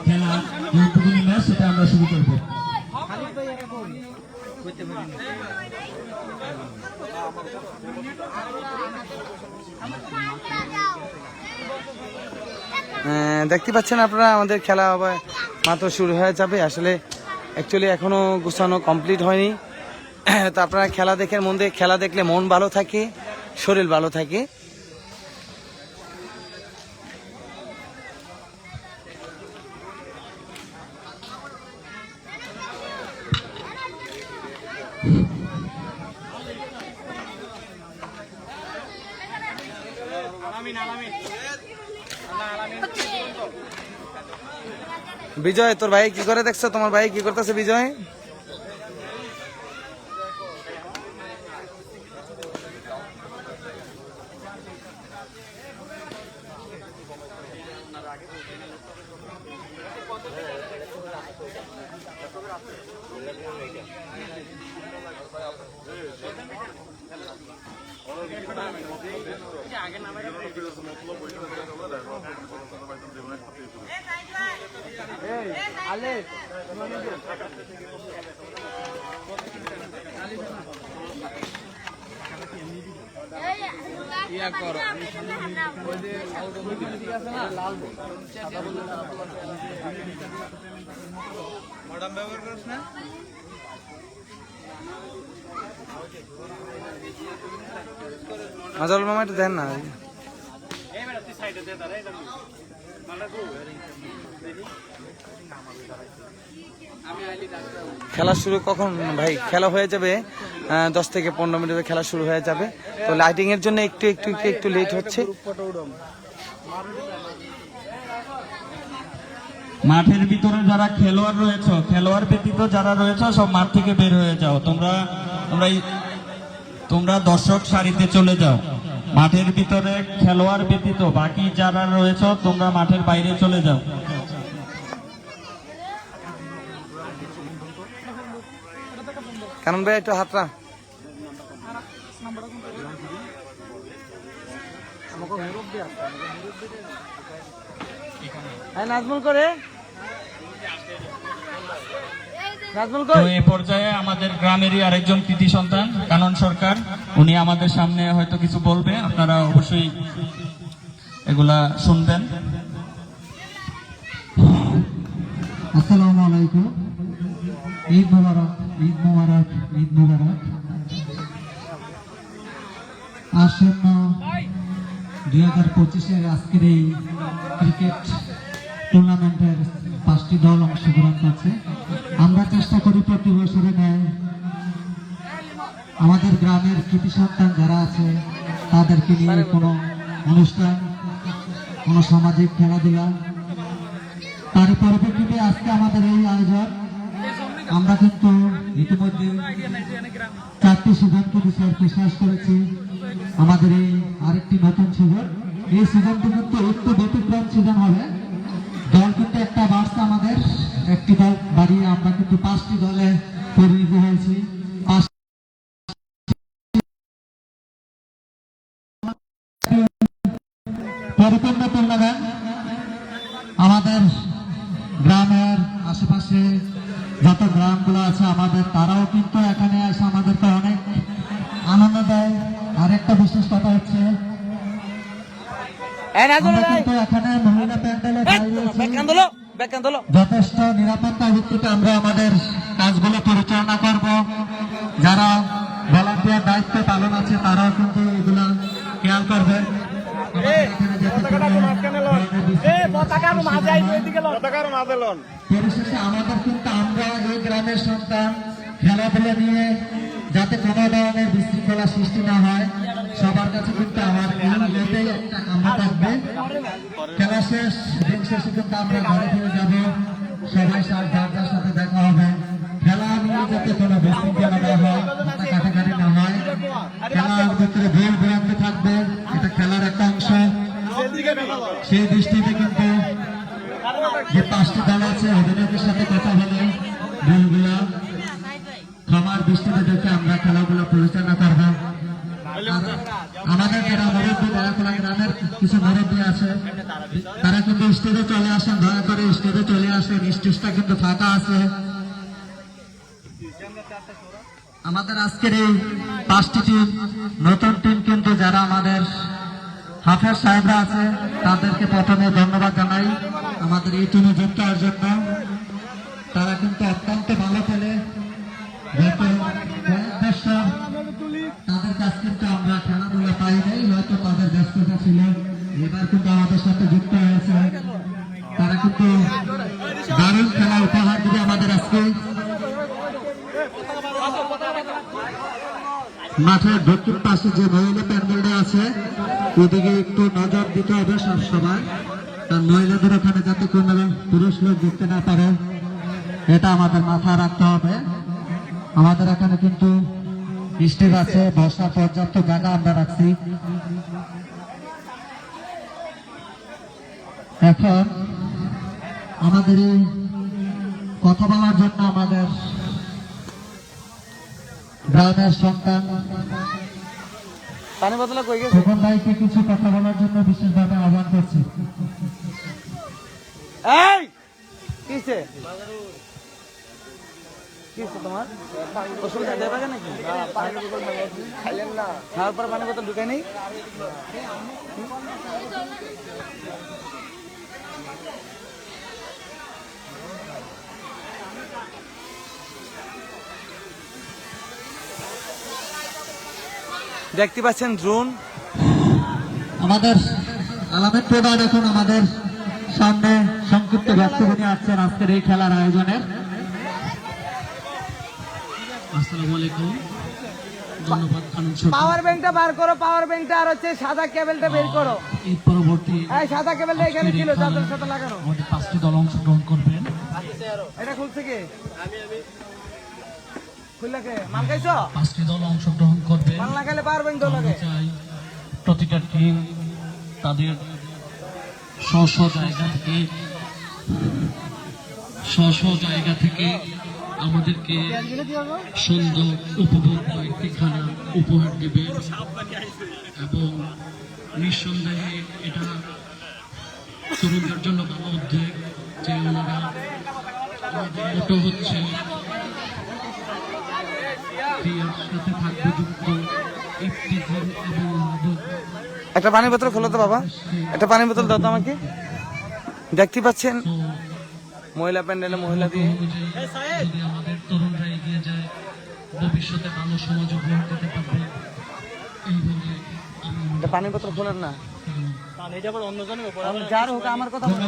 খেলা যে উদ্বোধনী ম্যাচ সেটা আমরা শুরু করব। দেখতে পাচ্ছেন আপনারা আমাদের খেলা আবার মাত্র শুরু হয়ে যাবে। আসলে অ্যাকচুয়ালি এখনো গোছানো কমপ্লিট হয়নি। তো আপনারা খেলা দেখলে মন ভালো থাকে, শরীর ভালো থাকে। বিজয়, তোর ভাই কি করে দেখছো? তোমার ভাই কি করতেছে বিজয়? মাজল মামা একটু দেন না। খেলা শুরু কখন ভাই? খেলা হয়ে যাবে 10 থেকে 15 মিনিটে খেলা শুরু হয়ে যাবে। তো লাইটিং এর জন্য একটু লেট হচ্ছে। মাঠের ভিতরে যারা খেলোয়াড় রয়েছে, খেলোয়াড় ব্যতীত যারা রয়েছে সব মাঠ থেকে বের হয়ে যাও। তোমরা দর্শক সারিতে চলে যাও। মাঠের ভিতরে খেলোয়াড় ব্যতীত বাকি যারা রয়েছে তোমরা মাঠের বাইরে চলে যাও। কারণ ভাই একটু হাতরা নাজমুল করে তো এই পর্যায়ে আমাদের গ্রামেরই আরেকজন কৃতি সন্তান কানন সরকার, উনি আমাদের সামনে হয়তো কিছু বলবে, আপনারা অবশ্যই এগুলা শুনবেন। আসসালামু আলাইকুম। ঈদ মোবারক, ঈদ মোবারক, ঈদ মোবারক। আসন্ন 2025-এর আজকের এই ক্রিকেট টুর্নামেন্টের 5টি দল অংশগ্রহণ করছে। আমরা চেষ্টা করি প্রতি বছরে ন্যায় আমাদের গ্রামের কৃতি সন্তান যারা আছে তাদেরকে নিয়ে কোনো অনুষ্ঠান, কোনো সামাজিক খেলাধুলা, তার পরিপ্রেক্ষিতে আজকে আমাদের এই আয়োজন। আমরা কিন্তু ইতিমধ্যে 4টি সিজনকে শেষ করেছি। আমাদের এই আরেকটি নতুন সিজন, এই সিজনটি কিন্তু একটু ব্যতিক্রম সিজন হবে। দল কিন্তু একটা বাড়ছে, আমাদের একটি দল বাড়িয়ে আমরা কিন্তু 5টি দলে পরিণত হয়েছি। পরিপূর্ণ টুর্নামেন্ট আমাদের গ্রামের আশেপাশে যত গ্রামগুলো আছে আমাদের, তারাও কিন্তু এখানে এসে আমাদেরকে অনেক আনন্দ দেয়। আরেকটা বিশেষ কথা হচ্ছে আমরা কিন্তু এখানে মহিলা প্যান্ডেলে যথেষ্ট নিরাপত্তা ভিত্তিতে আমরা আমাদের কাজগুলো পরিচালনা করব। যারা ভলান্টিয়ার দেওয়ার দায়িত্ব পালন আছে, তারাও কিন্তু এগুলা খেয়াল করবে। আমাদের এখানে যাতে কোনো ধরনের পরিশেষে আমাদের কিন্তু আমরা এই গ্রামের সন্তান, খেলাধুলা নিয়ে যাতে কোনো ধরনের বিশৃঙ্খলা সৃষ্টি না হয়, সবার কাছে কিন্তু আমার এটাই একটা কাম্য থাকবে। খেলা শেষ, দিন শেষে কিন্তু আমরা ঘরে ফিরে যাব, সবাই যার যার সাথে দেখা হবে। খেলা নিয়ে যাতে কোনো বিশৃঙ্খলা না হয়, কাটাকাটি না হয়, খেলার ভিতরে ভুল ভ্রান্তি থাকবে, এটা খেলার একটা অংশ। সেই দৃষ্টিতে কিন্তু যে 5টি দল আছে অধিনায়কের সাথে কথা বলে ভুলগুলা ক্ষমার দৃষ্টিতে দেখে আমরা খেলাগুলো পরিচালনা করব। আমাদের যারা মুরব্বী, বেড়াখোলা গ্রামের কিছু মুরব্বী আছে, তারা কিন্তু স্টেজে চলে আসেন, দয়া করে স্টেজে চলে আসেন, স্টেজটা কিন্তু ফাঁকা আছে। আমাদের আজকের এই 5টি টিম, নতুন টিম কিন্তু যারা আমাদের হাফেজ সাহেবরা আছে, তাদেরকে প্রথমে ধন্যবাদ জানাই আমাদের এই টিমে যুক্ত হওয়ার জন্য। তারা কিন্তু অত্যন্ত ভালো খেলে, গত কয়েক বছর তাদের কাছ কিন্তু আমরা খেলাধুলা পাই নাই, হয়তো তাদের ব্যস্ততা ছিল, এবার কিন্তু আমাদের সাথে যুক্ত হয়েছে। তারা কিন্তু দারুণ খেলা উপহার দিবে আমাদের আজকে। মাঠের দক্ষিণ পাশে যে মহিলা প্যান্ডেলটা আছে, ওদিকে একটু নজর দিতে হবে সব সময়, কারণ মহিলাদের ওখানে যাতে কোনো পুরুষ লোক ঢুকতে না পারে, এটা আমাদের মাথায় রাখতে হবে। আমাদের এখানে কিন্তু স্টেজ আছে, বসার পর্যাপ্ত জায়গা আমরা রাখছি। এখন আমাদের এই কথা বলার জন্য আমাদের গ্রামের সন্তান পানি বোতলে কই গেছে? খোকন ভাইকে কিছু কথা বলার জন্য বিশেষভাবে আহ্বান করছি। এই কিসে কিসে তোমার ওষুধ দেবে নাকি? খাইলেন না, খাওয়ার পর পানি বোতল ঢুকাই নেই। দেখতে পাচ্ছেন ড্রোন। আমাদের আলামের প্রধান এখন আমাদের সামনে সংক্ষিপ্ত বক্তব্য নিয়ে আসছেন আজকের এই খেলার আয়োজনের। আসসালামু আলাইকুম, ধন্যবাদ। পাওয়ার ব্যাংকটা বার করো, পাওয়ার ব্যাংকটা আর হচ্ছে সাদা কেবলটা বের করো। এই পরবর্তী এই সাদা কেবলটা এখানে ছিল, যাদের সাথে লাগানো। আমাদের 5টি দল অংশগ্রহণ করবেন। এটা খুলছে কে? খুললা কে? মাল খাইছো? 5টি দল অংশগ্রহণ করবেন। মাল না খাইলে পাওয়ার ব্যাংক তো লাগে। আমরা চাই প্রতিটা টিম তাদের স্ব জায়গা থেকে আমাদেরকে সুন্দর উপভোগ একটি খেলা উপহার দেবেন, এবং নিঃসন্দেহে এটা তরুণদের জন্য ভালো উদ্যোগ যে ওনারা মোটো হচ্ছে ক্রিয়ার সাথে থাকবে যুক্ত ইফতিজার এবং একটা পানি বোতল খোলো তো বাবা, একটা পানি বোতল দাও তো আমাকে। দেখতে পাচ্ছেন মহিলা প্যান্ডেলে মহিলা দিয়ে। যদি আমাদের তরুণরা এগিয়ে যায়, ভবিষ্যতে ভালো সমাজ উপহার দিতে পারবে। এই বলে আমি একটা পানি বোতল খোলেন না, যার হোক আমার কথা বলো।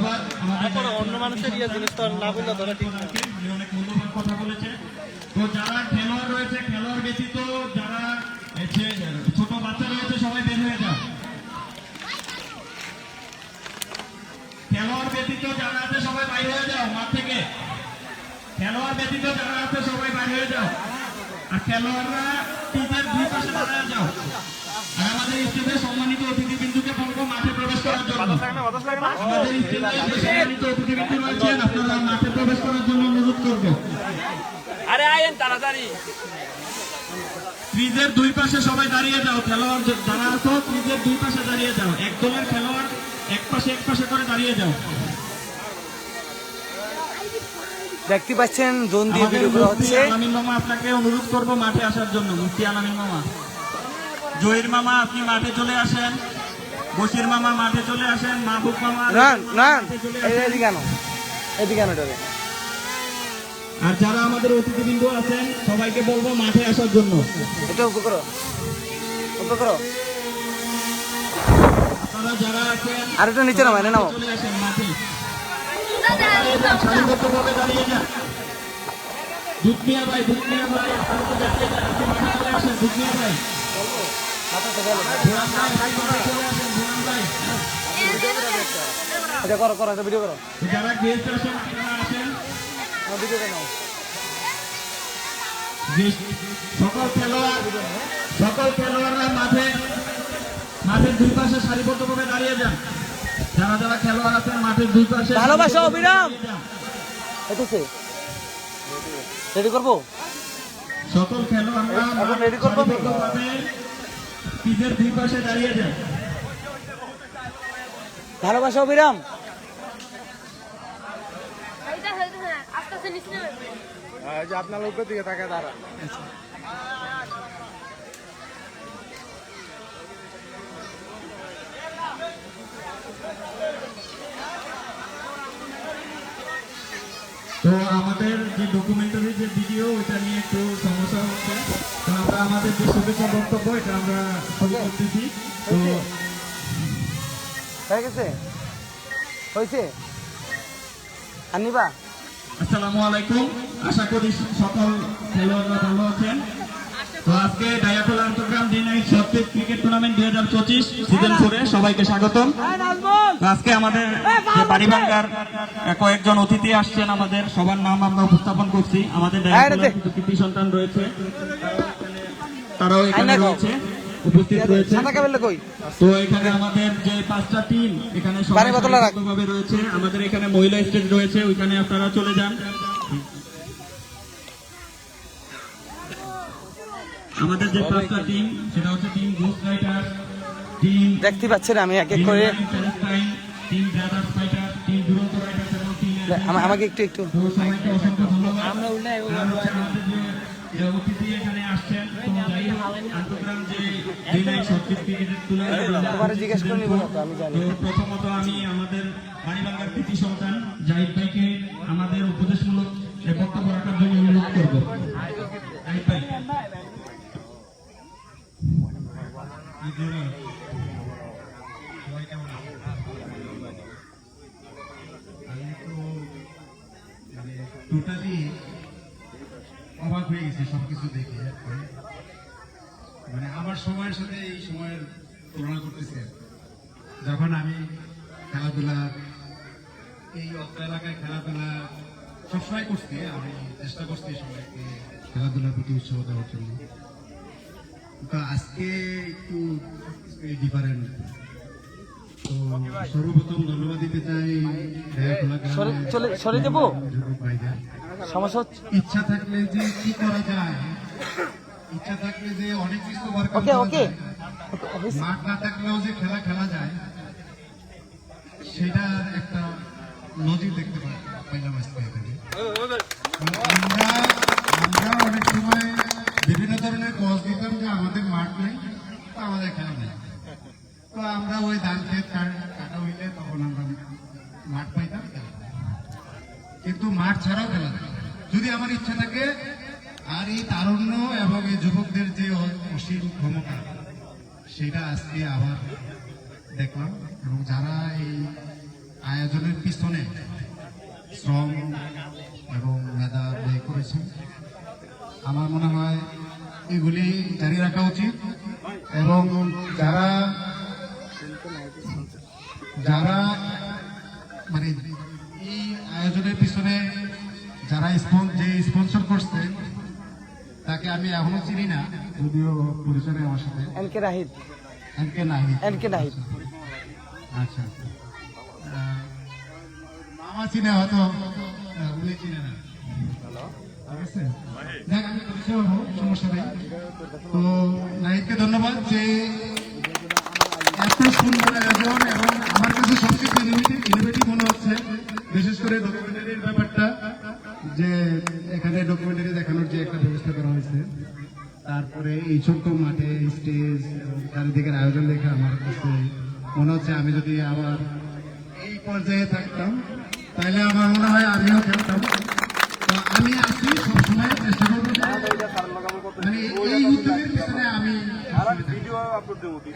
অন্য মানুষের ইয়ে জিনিস তো না বললে ধরে ঠিক না। অনেক মূল্যবান কথা বলেছে। তো যারা খেলোয়াড় রয়েছে, খেলোয়াড় ব্যতীত যারা ছোট বাচ্চা রয়েছে, সবাই বের হয়ে যাও। খেলোয়াড় ব্যতীত যারা আছে সবাই বাইরে হয়ে যাও মাঠ থেকে। খেলোয়াড় ব্যতীত যারা আছে সবাই বাইরে হয়ে যাও। আর খেলোয়াড়রা টিমের দুই পাশে দাঁড়ায় যাও। আর আমাদের স্টেজে সম্মানিত অতিথিবৃন্দকে বলবো মাঠে প্রবেশ করার জন্য। আমাদের স্টেজে সম্মানিত অতিথিবৃন্দ রয়েছেন, আপনারা মাঠে প্রবেশ করার জন্য অনুরোধ করবো। আরে আয়েন তাড়াতাড়ি। ক্রিজের দুই পাশে সবাই দাঁড়িয়ে যাও। খেলোয়াড় যারা আছো ক্রিজের দুই পাশে দাঁড়িয়ে যাও। এক দলের খেলোয়াড় এক পাশে করে দাঁড়িয়ে যাও। দেখতে পাচ্ছেন ড্রোন দিয়ে ভিডিও করা হচ্ছে। আলামিন মামা আপনাকে অনুরোধ করবো মাঠে আসার জন্য। মুফতি আলামিন মামা, জহির মামা আপনি মাঠে চলে আসেন। বশির মামা মাঠে চলে আসেন। মাহবুব মামা রান রান এদিকে আনো, এদিকে আনো। আর যারা আমাদের অতিথিবৃন্দ আছেন সবাইকে বলবো মাঠে আসার জন্য। এটা উপর করো, উপর করো। আপনারা যারা আছেন আর একটু নিচে নামায় নাও। চলে আসেন মাঠে, দাঁড়িয়ে যান, সারিবদ্ধভাবে দাঁড়িয়ে যান। দুধমিয়া ভাই, দুধমিয়া ভাই, আপনারা তো দাঁড়িয়ে যান, আপনি মাঠে চলে আসেন। দুধমিয়া ভাই, বুড়ান ভাই, ভাই মাঠে চলে আসেন। বুড়ান ভাই, এটা করো করো, এটা ভিডিও করো, তো যারা গেস্ট আসেন আপনারা আসেন। ভিডিও নাও। সকল খেলোয়াড়রা মাঠের দুই পাশে সারিবদ্ধভাবে দাঁড়িয়ে যান। যারা যারা খেলোয়াড় আছেন মাঠের দুই পাশে ভালোবাসা অবিরাম। এতেছে রেডি করবো, সকল খেলোয়াড়রা এখন ready করবো আমি? সারিবদ্ধভাবে পিচের দুই পাশে দাঁড়িয়ে যান। ভালোবাসা অবিরাম। আস্তে আস্তে নিচে নামবে। আপনার লোকের দিকে তাকে দাঁড়া। তো আমাদের যে ডকুমেন্টারি যে ভিডিও ওইটা নিয়ে একটু সমস্যা হচ্ছে, তো আমরা আমাদের যে শুভেচ্ছা বক্তব্য এটা আমরা শুরু করতেছি। তো হয়ে গেছে, হয়েছে আনিবা। আসসালামু আলাইকুম, আশা করি সকল খেলোয়াড়রা ভালো আছেন। তো আজকে ডায়াখোলা আন্তর্গ্রাম day night short pitch cricket tournament 2025 season 4 এ সবাইকে স্বাগতম। তো আজকে আমাদের যে বাড়িভাঙ্গার কয়েকজন অতিথি আসছেন, আমাদের সবার নাম আমরা উপস্থাপন করছি। আমাদের ডায়াখোলার কিছু কৃতি সন্তান রয়েছে, তারাও এখানে রয়েছে, উপস্থিত রয়েছে। তো এখানে আমাদের যে 5টা টিম এখানে সবাই ভাবে রয়েছে। আমাদের এখানে মহিলা স্টেজ রয়েছে, ওইখানে আপনারা চলে যান। আমাদের যে 5টা টিম সেটা হচ্ছে টিম ঘোস্ট রাইডার, টিম দেখতে পাচ্ছেন আমি এক এক করে, টিম ব্রাদার্স ফাইটার, টিম দুরন্ত রাইডার্স এবং টিম আমাকে একটু একটু তো সবাইকে অসংখ্য ধন্যবাদ। আর হচ্ছে আমাদের যে অতিথি এখানে আসছেন, তো যাই হোক আন্তর্গ্রাম যে ডে নাইট শর্টপিচ ক্রিকেটের তোমার জিজ্ঞেস করে নিব না তো, আমি জানি। তো প্রথমত আমি আমাদের বাড়িভাঙ্গার কৃতি সন্তান জাহিদ ভাইকে আমাদের উপদেশমূলক বক্তব্য রাখার জন্য অনুরোধ করব। জাহিদ ভাই। টোটালি অবাক হয়ে গেছে সবকিছু দেখে। মানে আমার সময়ের সাথে এই সময়ের তুলনা করতেছে। যখন আমি খেলাধুলা এই অত্র এলাকায় খেলাধুলা সবসময় করছি, আমি চেষ্টা করছি সবাইকে খেলাধুলার প্রতি উৎসাহ দেওয়ার জন্য। তো আজকে একটু ডিফারেন্ট। তো সর্বপ্রথম ধন্যবাদ দিতে চাই সরে দেবো, ভাইদের। সমস্যা হচ্ছে। ইচ্ছা থাকলে যে কি করা যায়, ইচ্ছা থাকলে যে অনেক কিছু ওয়ার্কআউট ওকে করা ওকে যায়, মাঠ না থাকলেও যে খেলা যায়, সেটা একটা নজির দেখতে পাইলাম আজকে এখানে। আমরা অনেক সময় বিভিন্ন ধরনের কজ দিতাম যে আমাদের মাঠ নেই, তো আমাদের খেলা নেই। তো আমরা ওই ধান ক্ষেত কাটা হইলে তখন আমরা মাঠ পাইতাম, কিন্তু মাঠ ছাড়াও খেলা যায় যদি আমার ইচ্ছা থাকে। আর এই তারুণ্য এবং এই যুবকদের যে অসীম ক্ষমতা, সেটা আজকে আবার দেখলাম। এবং যারা এই আয়োজনের পিছনে শ্রম এবং মেধা ব্যয় করেছেন, আমার মনে হয় এগুলি জারি রাখা উচিত। এবং যারা মানে এই আয়োজনের পিছনে যারা যে স্পন্সর করছে, তাকে আমি এখনো চিনি না, যদিও পরিচয় আমার সাথে। এনকে নাহিদ। আচ্ছা, মামা চিনে হয়তো, উনি চিনে না। ঠিক আছে, দেখ আমি পরিচয় হবো, সমস্যা নেই। তো নাহিদকে ধন্যবাদ যে এত সুন্দর আয়োজন। এবং আমার কাছে সবচেয়ে ইনোভেটিভ মনে হচ্ছে বিশেষ করে ডকুমেন্টারির ব্যাপারটা, যে এখানে ডকুমেন্টারি দেখানোর যে একটা ব্যবস্থা করা হয়েছে। তারপরে এই ছোট্ট মাঠে স্টেজ, চারিদিকের আয়োজন দেখে আমার কাছে মনে হচ্ছে আমি যদি আবার এই পর্যায়ে থাকতাম তাহলে আমার মনে হয় আমিও খেলতাম। তো আমি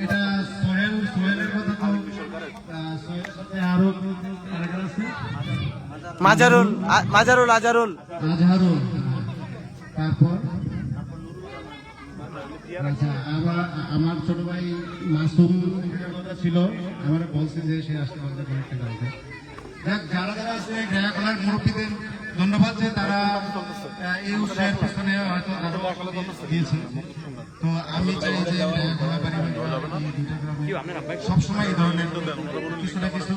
এটা সোহেলের কথা তো সোহেলের সাথে আরো আরেকজন আছে মাজারুল আজারুল আজহারুল, তারপর আচ্ছা আমার ছোট ভাই মাসুম কথা ছিল, আমার বলছে যে সে আসতে পারবে কয়েকটা গাড়িতে। যাক, যারা যারা আছে গ্রাহকলার মুরব্বীদের ধন্যবাদ যে তারা এই উৎসবের পিছনে হয়তো দিয়েছে। তো আমি চাই যে গ্রাহকলা সবসময় এই ধরনের কিছু না কিছু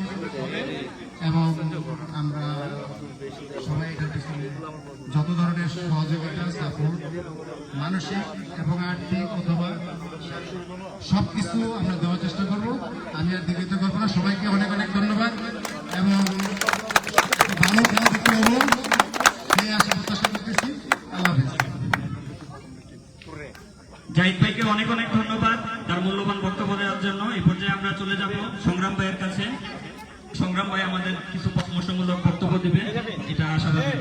এবং আমরা সবাই এটার পিছনে যত ধরনের সহযোগিতা, সাপোর্ট, মানসিক এবং আর্থিক অথবা সবকিছু আমরা দেওয়ার চেষ্টা করব। আমি আর দ্বিতীয়ত করবো না। সবাইকে অনেক অনেক ধন্যবাদ এবং ভালো খেলা দেখতে হবো সেই আশা প্রত্যাশা করতেছি। আল্লাহ হাফেজ। জাহিদ ভাইকে অনেক অনেক ধন্যবাদ তার মূল্যবান বক্তব্য দেওয়ার জন্য। এই পর্যায়ে আমরা চলে যাব সংগ্রাম ভাইয়ের কাছে। সংগ্রাম ভাই আমাদের কিছু পরামর্শমূলক বক্তব্য দিবে, এটা আশা রাখি।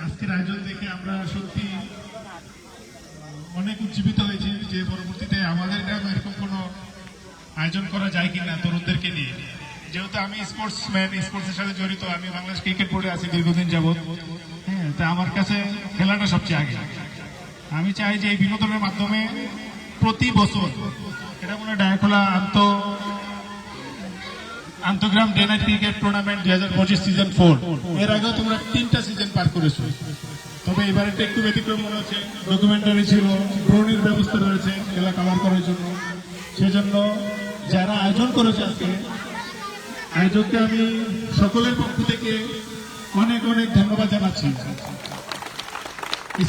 আজকের আয়োজন দেখে আমরা সত্যি অনেক উজ্জীবিত হয়েছি যে পরবর্তীতে আমাদের গ্রামে এরকম কোনো আয়োজন করা যায় কিনা তরুণদেরকে নিয়ে। যেহেতু আমি স্পোর্টসম্যান, স্পোর্টসের সাথে জড়িত, আমি বাংলাদেশ ক্রিকেট বোর্ডে আছি দীর্ঘদিন যাবৎ। হ্যাঁ, তা আমার কাছে খেলাটা সবচেয়ে আগে। আমি চাই যে এই বিনোদনের মাধ্যমে প্রতি বছর এটা কোনো ডায়াখোলা আন্তঃগ্রাম day night cricket tournament 2025 season 4, এর আগেও তোমরা 3টা সিজন পার করেছো। তবে এবারে একটু ব্যতিক্রম মনে হচ্ছে, ডকুমেন্টারি ছিল, ড্রোনের ব্যবস্থা রয়েছে খেলা কাভার করার জন্য। সেজন্য যারা আয়োজন করেছে আজকে আয়োজককে আমি সকলের পক্ষ থেকে অনেক অনেক ধন্যবাদ জানাচ্ছি।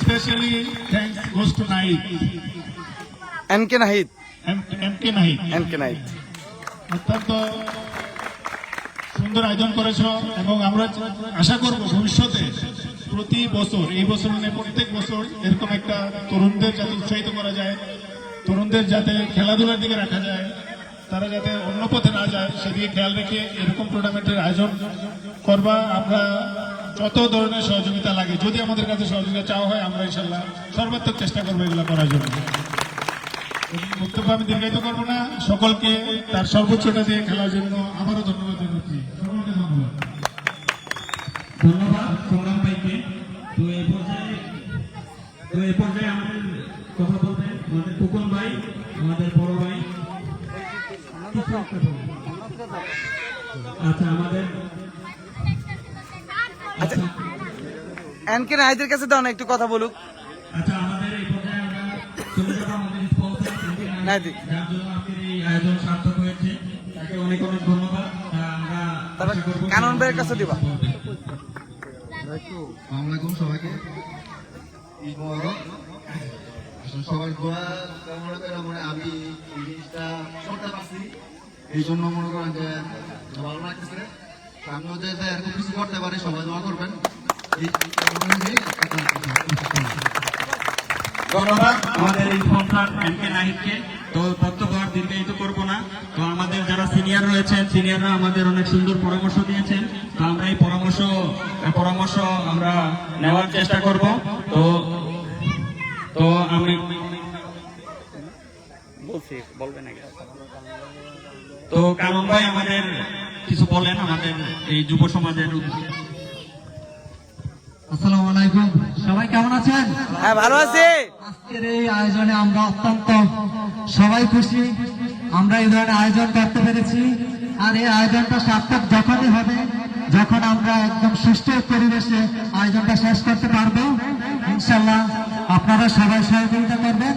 Specially thanks goes to Nahid, NK Nahid. অত্যন্ত সুন্দর আয়োজন করেছ এবং আমরা আশা করব ভবিষ্যতে প্রতি বছর, এই বছর মানে প্রত্যেক বছর এরকম একটা তরুণদের যাতে উৎসাহিত করা যায়, তরুণদের যাতে খেলাধুলার দিকে রাখা যায়, তারা যাতে অন্য পথে না যায় সেদিকে খেয়াল রেখে এরকম টুর্নামেন্টের আয়োজন করবা। আমরা যত ধরনের সহযোগিতা লাগে, যদি আমাদের কাছে সহযোগিতা চাওয়া হয়, আমরা ইনশাল্লাহ সর্বাত্মক চেষ্টা করবো এগুলো করার জন্য। বক্তব্য আমি দীর্ঘায়িত করবো না। সকলকে তার সর্বোচ্চটা দিয়ে খেলার জন্য আবারও ধন্যবাদ জানাচ্ছি। সকলকে ধন্যবাদ। ধন্যবাদ সংগ্রাম ভাইকে। তো এই পর্যায়ে আমাদের কথা বলবেন আমাদের কুকুন ভাই, আমাদের বড় ভাই। আচ্ছা, আমাদের এনকে নাহিদের কাছে দাও না, একটু কথা বলুক। আচ্ছা, আমাদের এই পর্যায়ে আমরা চলে যাব আমাদের স্পন্সর নাহিদ, যার জন্য আজকের এই আয়োজন সার্থক হয়েছে, তাকে অনেক অনেক ধন্যবাদ। আমরা তারপর কানন ভাইয়ের কাছে দিবা। আসসালামু আলাইকুম সবাইকে, ঈদ মোবারক। সবাই দোয়া কামনা করে মনে আমি এই জিনিসটা করতে পারছি, এই জন্য মনে করেন যে ভালো লাগতেছে। আমিও যে এরকম কিছু করতে পারি, সবাই দোয়া করবেন। ধন্যবাদ আমাদের এই স্পন্সর এনকে নাহিদকে। তো বক্তব্য আর দীর্ঘায়িত করবো না। তো আমাদের যারা সিনিয়র রয়েছেন, সিনিয়ররা আমাদের অনেক সুন্দর পরামর্শ দিয়েছেন। তো আমরা এই পরামর্শ আমরা নেওয়ার চেষ্টা করব। তো আমি বলবেন আগে। তো কানন ভাই আমাদের কিছু বলেন আমাদের এই যুব সমাজের। আসসালামু আলাইকুম, সবাই কেমন আছেন? হ্যাঁ, ভালো আছি। আজকের এই আয়োজনে আমরা অত্যন্ত সবাই খুশি, আমরা এই ধরনের আয়োজন করতে পেরেছি। আর এই আয়োজনটা সার্থক যখনই হবে, যখন আমরা একদম সুষ্ঠু পরিবেশে আয়োজনটা শেষ করতে পারবো। ইনশাল্লাহ আপনারা সবাই সহযোগিতা করবেন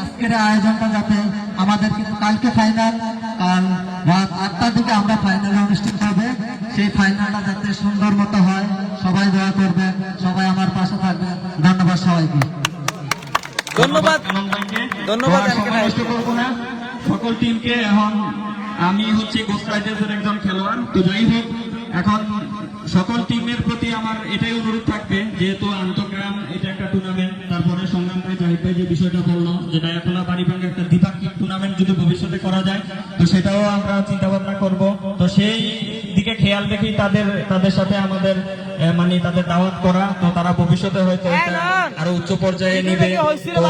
আজকের আয়োজনটা যাতে আমাদের, কিন্তু কালকে ফাইনাল, কাল রাত 8টার দিকে আমরা ফাইনালে অনুষ্ঠিত হবে। সেই ফাইনালটা যাতে সুন্দর মতো হয়, সবাই দোয়া করবেন, সবাই আমার পাশে থাকবেন। ধন্যবাদ সবাইকে। ধন্যবাদ ধন্যবাদ নষ্ট করবো না সকল টিমকে। এখন আমি হচ্ছে গোস্ট রাইডার্সের একজন খেলোয়াড়। তো যাই হোক, এখন সকল টিমের প্রতি আমার এটাই অনুরোধ থাকবে, যেহেতু আন্তঃগ্রাম এটা একটা টুর্নামেন্ট, তারপরে সংগ্রাম ভাই জাহিদ ভাই যে বিষয়টা বললো, যেটা এখন বাড়িভাঙ্গা একটা দ্বিপাক্ষিক টুর্নামেন্ট যদি ভবিষ্যতে করা যায়, তো সেটাও আমরা চিন্তা ভাবনা করবো। তো সেই দিকে খেয়াল রেখেই তাদের সাথে আমাদের মানে তাদের দাওয়াত করা, তো তারা ভবিষ্যতে হয়তো এটা আরো উচ্চ পর্যায়ে নিবে। তো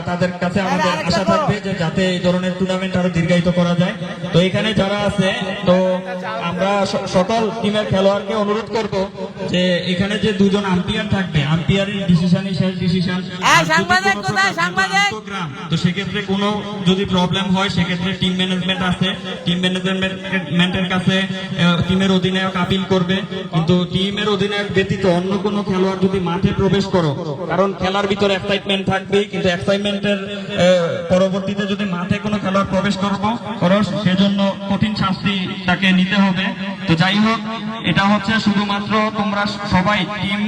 তাদের কাছে আমাদের আশা থাকবে যে যাতে এই ধরনের টুর্নামেন্ট আরো দীর্ঘায়িত করা যায়। তো এখানে যারা আছে, তো আমরা সকল টিমের খেলোয়াড়কে অনুরোধ করব যে এখানে যে দুজন আম্পায়ার থাকবে, আম্পায়ারের ডিসিশনই শেষ ডিসিশন। তো সেক্ষেত্রে কোনো যদি প্রবলেম হয়, সেক্ষেত্রে টিম ম্যানেজমেন্ট আছে, টিম ম্যানেজমেন্টের কাছে টিমের অধিনায়ক আপিল করবে। কিন্তু টিমের অধিনায়ক ব্যতীত অন্য কোনো খেলোয়াড় যদি মাঠে প্রবেশ করো, কারণ খেলার ভিতরে এক্সাইটমেন্ট থাকবে, কিন্তু এক্সাইটমেন্টের পরবর্তীতে যদি মাঠে কোনো খেলোয়াড় প্রবেশ করো, সেজন্য কঠিন শাস্তি তাকে নিতে হবে। তো যাই হোক, এটা হচ্ছে শুধুমাত্র তোমরা সবাই টিম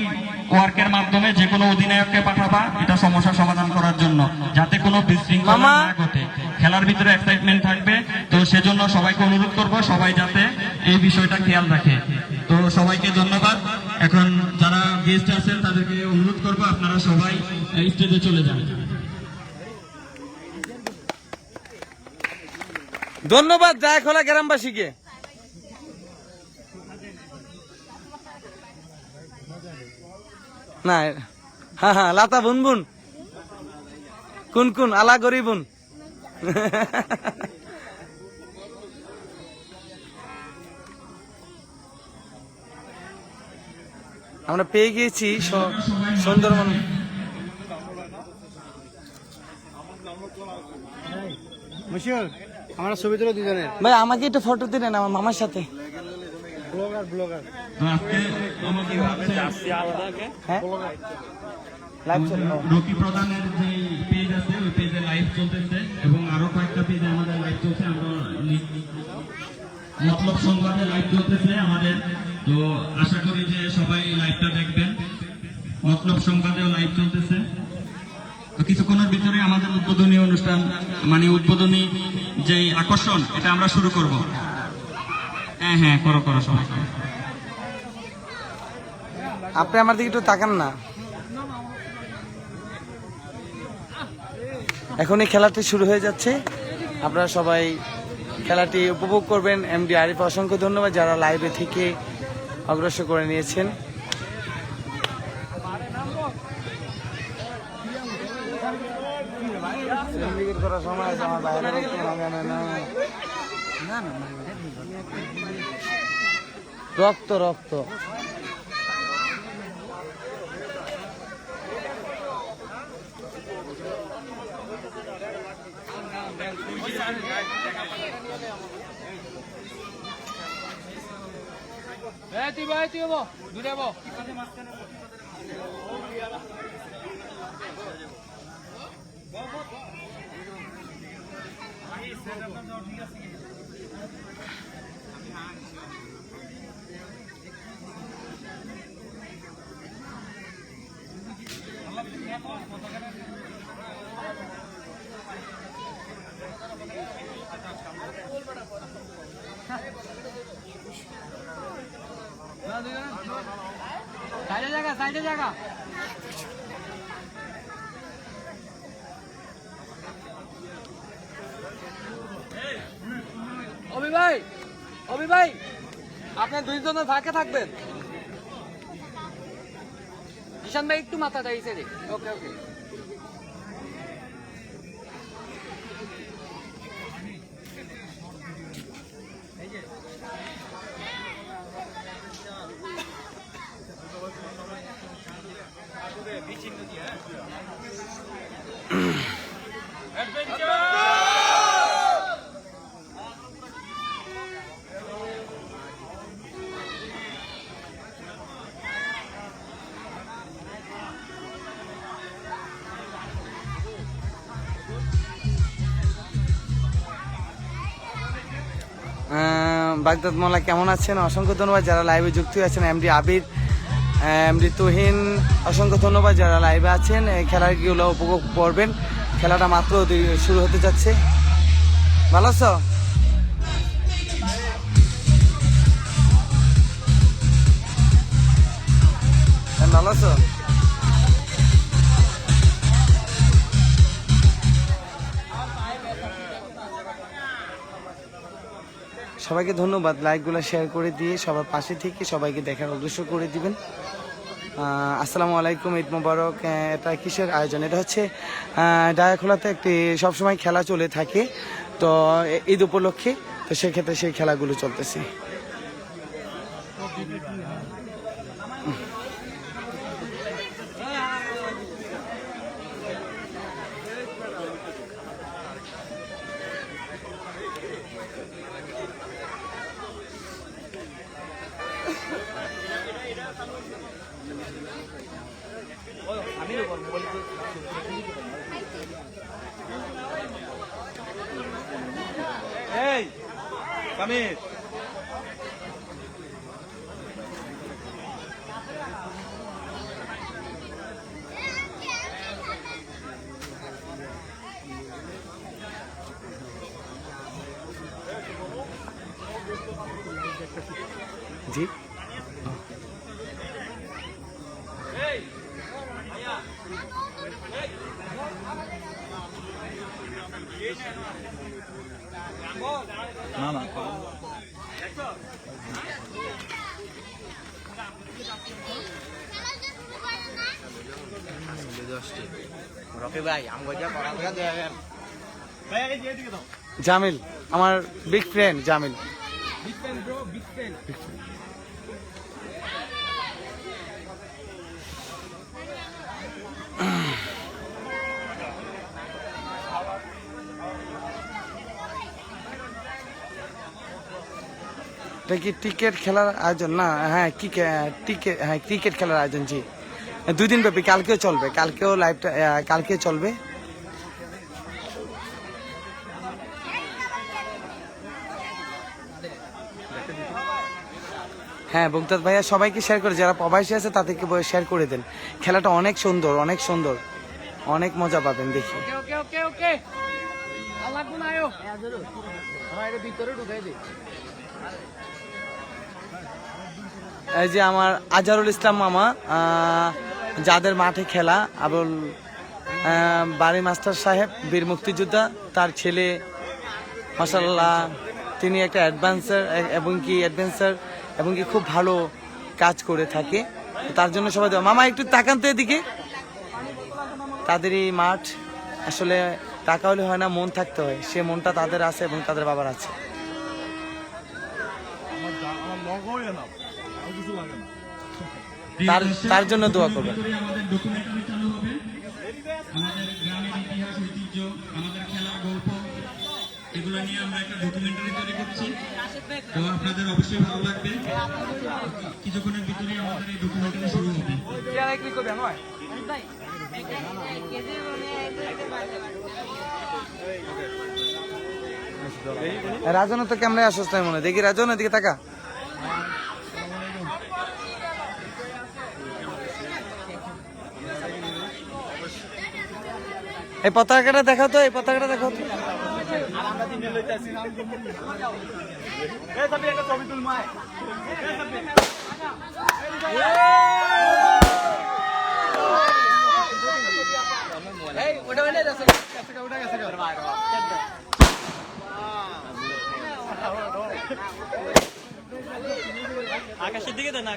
ওয়ার্কের মাধ্যমে যে কোনো অধিনায়ককে পাঠাবা, এটা সমস্যা সমাধান করার জন্য, যাতে কোনো বিশৃঙ্খলা না ঘটে। খেলার ভিতরে এক্সাইটমেন্ট থাকবে, তো সেজন্য সবাইকে অনুরোধ করব সবাই যাতে এই বিষয়টা খেয়াল রাখে। তো সবাইকে ধন্যবাদ। এখন যারা গেস্ট আছেন তাদেরকে অনুরোধ করব আপনারা সবাই স্টেজে চলে যান। ধন্যবাদ জায়খোলা গ্রামবাসীকে। না, হ্যাঁ হ্যাঁ, লাতা বুনবুন কুন আলা গরিবুন। আমরা পেয়ে গিয়েছি সুন্দরবন। আমরা ছবি তুলে দুজনের। ভাই আমাকে একটা ফটো দিলেন আমার মামার সাথে। হ্যাঁ, রকি প্রধানের যে পেজ আছে, ওই পেজে লাইভ চলতেছে এবং আরো কয়েকটা পেজে আমাদের লাইভ চলছে। আমরা মতলব সংবাদে লাইভ চলতেছে আমাদের, তো আশা করি যে সবাই লাইভটা দেখবেন। মতলব সংবাদেও লাইভ চলতেছে। তো কিছুক্ষণের ভিতরে আমাদের উদ্বোধনী অনুষ্ঠান, মানে উদ্বোধনী যে আকর্ষণ, এটা আমরা শুরু করব। হ্যাঁ হ্যাঁ, করো সবাই। আপনি আমার দিকে একটু তাকান না। এখনই খেলাটি শুরু হয়ে যাচ্ছে, আপনারা সবাই খেলাটি উপভোগ করবেন। এমডি আরিফ অসংখ্য ধন্যবাদ যারা লাইভে থেকে অগ্রসর করে নিয়েছেন। রক্ত সাইডে জায়গা। অভি ভাই আপনার দুইজনের ফাঁকে থাকবেন। ঈশান ভাই একটু মাথাটা এই সাইডে। ওকে। বাগদাদ মোল্লা কেমন আছেন? অসংখ্য ধন্যবাদ যারা লাইভে যুক্ত আছেন। এমডি আবির, এমডি তুহিন, অসংখ্য ধন্যবাদ যারা লাইভে আছেন। এই খেলাগুলো উপভোগ করবেন। খেলাটা মাত্র শুরু হতে যাচ্ছে। ভালো আছো? ভালো আছো? সবাইকে ধন্যবাদ, লাইকগুলো শেয়ার করে দিয়ে সবার পাশে থেকে সবাইকে দেখার অগ্রসর করে দিবেন। আসসালামু আলাইকুম, ঈদ মোবারক। এটা কিসের আয়োজন? এটা হচ্ছে ডায়াখোলাতে একটি সবসময় খেলা চলে থাকে, তো ঈদ উপলক্ষে, তো সেক্ষেত্রে সেই খেলাগুলো চলতেছে। জি, জামিল আমার বিগ ফ্রেন্ড, জামিল। এটা কি টিকেট খেলার আয়োজন? না, হ্যাঁ টিকেট, হ্যাঁ ক্রিকেট খেলার আয়োজন। জি, 2 দিন ব্যাপী, কালকেও চলবে, কালকেও লাইভটা কালকে চলবে। হ্যাঁ বক্তার ভাইয়া সবাইকে শেয়ার করে, যারা প্রবাসী আছে তাদেরকে শেয়ার করে দেন। খেলাটা অনেক সুন্দর, অনেক সুন্দর, অনেক মজা পাবেন দেখি। এই যে আমার আজহারুল ইসলাম মামা, যাদের মাঠে খেলা, আবুল বাড়ি মাস্টার সাহেব, বীর মুক্তিযোদ্ধা, তার ছেলে মাশাআল্লাহ, তিনি একটা অ্যাডভেঞ্চার এবং কি খুব ভালো কাজ করে থাকে। তার জন্য সবাই দেওয়া। মামা একটু তাকান তো এদিকে। তাদের এই মাঠ আসলে টাকা হলে হয় না, মন থাকতে হয়। সে মনটা তাদের আছে এবং তাদের বাবার আছে। তার জন্য দোয়া করবেন। আমাদের ডকুমেন্টারি চালু হবে, আমাদের গ্রামের ইতিহাস, ঐতিহ্য, আমাদের খেলার গল্প, এগুলো নিয়ে আমরা একটা ডকুমেন্টারি তৈরি করছি। তো আপনাদের অবশ্যই ভালো লাগবে। কিছুক্ষণের ভিতরে আমাদের এই ডকুমেন্টারি শুরু হবে। রাজন তো ক্যামেরায় আসছ তাই মনে, দেখি রাজন এদিকে তাকা। এই পতাকাটা দেখাও তো, এই পতাকাটা দেখাও তো। আকাশের দিকে দেন,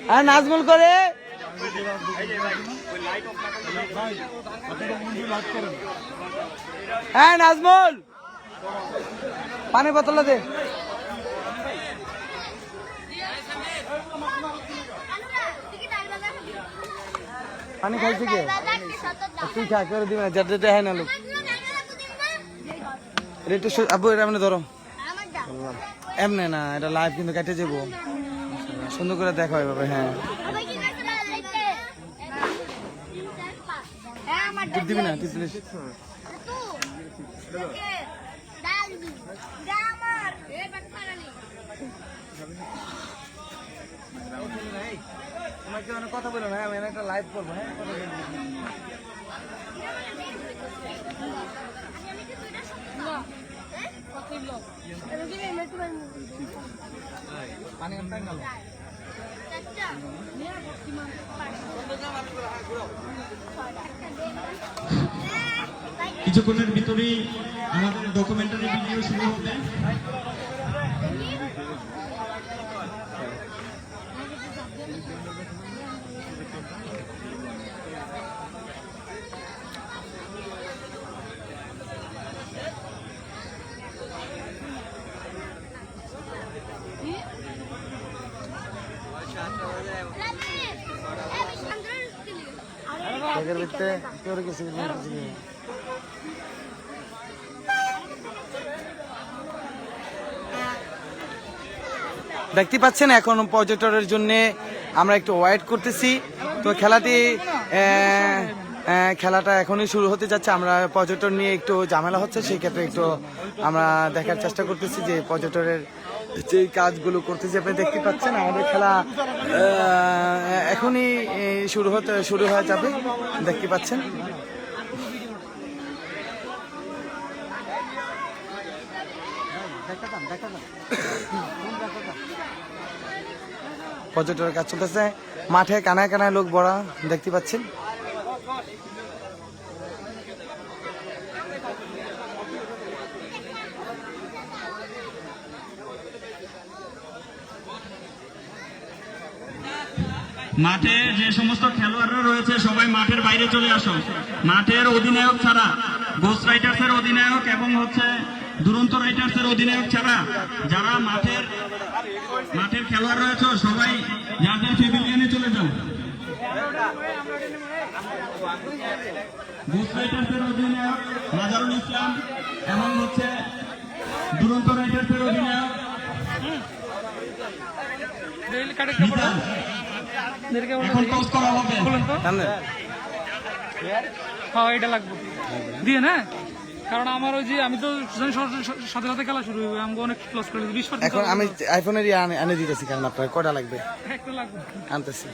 হ্যাঁ নাজমুল করে। হ্যাঁ নাজমুল, পানি বোতল দে। পানি খাইছে কে? তুই খা, করে দিবি না, যেটা হ্যাঁ না লোক। এটা আব্বু, এটা এমনি ধরো, এমনি না, এটা লাইভ কিন্তু কেটে যাবো। সুন্দর করে দেখা এভাবে। হ্যাঁ দিবি না, ডালবি গ্রামার এ বাটপারানি তোমাকে অনেক কথা বলো না, আমি একটা লাইভ করবো। হ্যাঁ, কথা বলবো। পানি আনতে গেল। কিছুক্ষণের ভিতরেই আমাদের ডকুমেন্টারি ভিডিও শুরু হবে। ব্যাগের ভিতরে তোর কিছু দেখতে পাচ্ছেন, এখন পর্যটনের জন্য আমরা একটু ওয়েট করতেছি। তো খেলাটা এখনই শুরু হতে যাচ্ছে। আমরা পর্যটন নিয়ে একটু ঝামেলা হচ্ছে, সেই ক্ষেত্রে একটু আমরা দেখার চেষ্টা করতেছি যে পর্যটনের যে কাজগুলো করতেছি। আপনি দেখতে পাচ্ছেন আমাদের খেলা এখনই শুরু হয়ে যাবে, দেখতে পাচ্ছেন। পর্যটনের কাজ চলতেছে, মাঠে কানায় কানায় লোক ভরা দেখতে পাচ্ছেন। মাঠে যে সমস্ত খেলোয়াড়রা রয়েছে সবাই মাঠের বাইরে চলে আসো। মাঠের অধিনায়ক ছাড়া, গোস্ট রাইটার্সের অধিনায়ক এবং হচ্ছে দুরন্ত রাইটার্সের অধিনায়ক ছাড়া যারা মাঠের খেলোয়াড় রয়েছে সবাই যাদের প্যাভিলিয়নে চলে যাও। গোস্ট রাইটার্সের অধিনায়ক নাজারুল ইসলাম এবং হচ্ছে দুরন্ত রাইটার্সের অধিনায়ক এখন টস করা হবে। হ্যাঁ, এটা লাগবে দিয়ে না, কারণ আমার ওই যে আমি তো সাথে সাথে খেলা শুরু হবে, আমাকে অনেক ক্লোজ করে 20%। এখন আমি আইফোনের এনে দিতেছি, কারণ আপনার কটা লাগবে একটা লাগবে আনতেছি।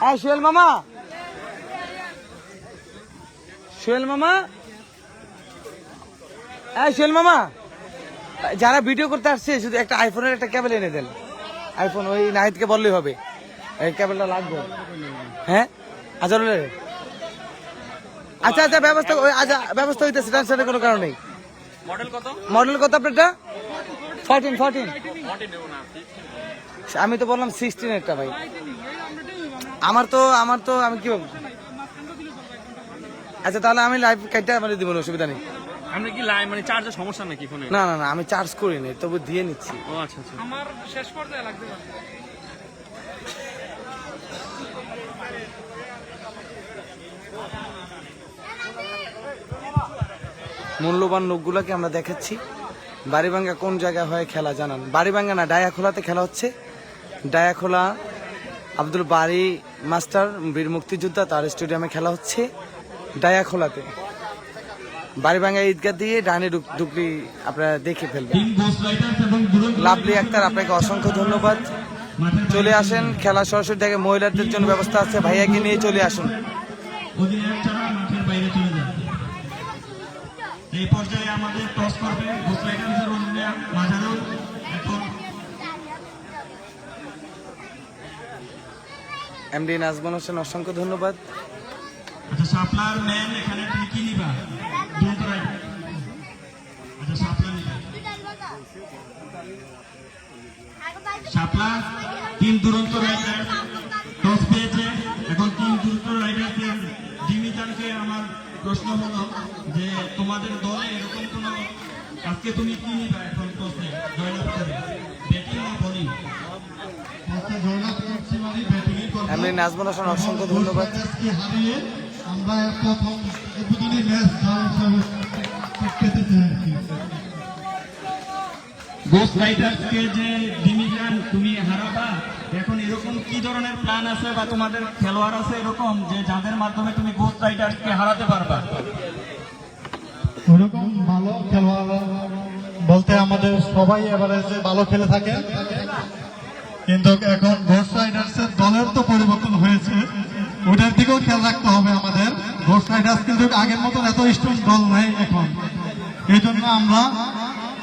হ্যাঁ সোহেল মামা, সোহেল মামা, হ্যাঁ সোহেল মামা, যারা ভিডিও করতে আসছে শুধু একটা আইফোনের একটা কেবল এনে দেন। আইফোন ওই নাহিদকে বললেই হবে, এই কেবলটা লাগবে। হ্যাঁ আচ্ছা আচ্ছা আচ্ছা ব্যবস্থা হইতেছে, টেনশনের কোনো কারণ নেই। মডেল কত আপনারটা? 14। আমি তো বললাম 16 একটা ভাই। আমার তো আমি কি বলবো? আচ্ছা তাহলে আমি লাইভ কাটতে আমাদের দিব, অসুবিধা নেই। আমরা কি লাইভ মানে চার্জের সমস্যা নাকি ফোনে? না আমি চার্জ করিনি, তবু দিয়ে নিচ্ছি। ও আচ্ছা আচ্ছা। আমার শেষ পর্যায়ে লাগবে। মূল্যবান লোকগুলোকে আমরা দেখাচ্ছি। বাড়িভাঙ্গা কোন জায়গায় হয় খেলা জানান? বাড়িভাঙ্গা না, ডায়াখোলাতে খেলা হচ্ছে। ডায়াখোলা আব্দুল বারি মাস্টার বীর মুক্তিযোদ্ধা তার স্টেডিয়ামে খেলা হচ্ছে ডায়াখোলাতে। বাড়িভাঙ্গা ঈদগাহ দিয়ে ডানে ঢুকলি আপনারা দেখে ফেলবেন। লাভলি আক্তার, আপনাকে অসংখ্য ধন্যবাদ। চলে আসেন, খেলা সরাসরি দেখে মহিলাদের জন্য ব্যবস্থা আছে, ভাইয়াকে নিয়ে চলে আসুন। এই পর্যায়ে আমাদের টস করবে গোস্ট রাইটার্সের অধিনায়ক মাজারুল। এখন এমডি নাজমুল হোসেন, অসংখ্য ধন্যবাদ। আচ্ছা শাপলার ম্যান এখানে তুমি কি নিবা? দুরন্ত রাইটার। আচ্ছা শাপলা নিবা। শাপলা তিন দুরন্ত রাইটার টস পেয়েছে। এখন তিন দুরন্ত রাইটার্সের জিমিজানকে আমার প্রশ্ন হলো যে তোমাদের দলে এরকম কোন আজকে তুমি কি নিবা এখন টসে জয়লাভ করে, ব্যাটিং না বোলিং? এমডি নাজমুল হোসেন, অসংখ্য ধন্যবাদ। আমরা প্রথম উদ্বোধনী ম্যাচ পেতে চাই। গোস্ট রাইটার্সকে যে ডিমিজান তুমি হারাবা, এখন এরকম কি ধরনের প্ল্যান আছে বা তোমাদের খেলোয়াড় আছে এরকম যে যাদের মাধ্যমে তুমি গোস্ট রাইটার্সকে হারাতে পারবা? ওইরকম ভালো খেলোয়াড় বলতে আমাদের সবাই এভারেজে ভালো খেলে থাকে, কিন্তু এখন ঘোষ রাইডার্সের দলের তো পরিবর্তন হয়েছে, ওটার দিকেও খেয়াল রাখতে হবে আমাদের। ঘোষ রাইডার্স কিন্তু আগের মতন এত স্ট্রং দল নাই এখন, এই জন্য আমরা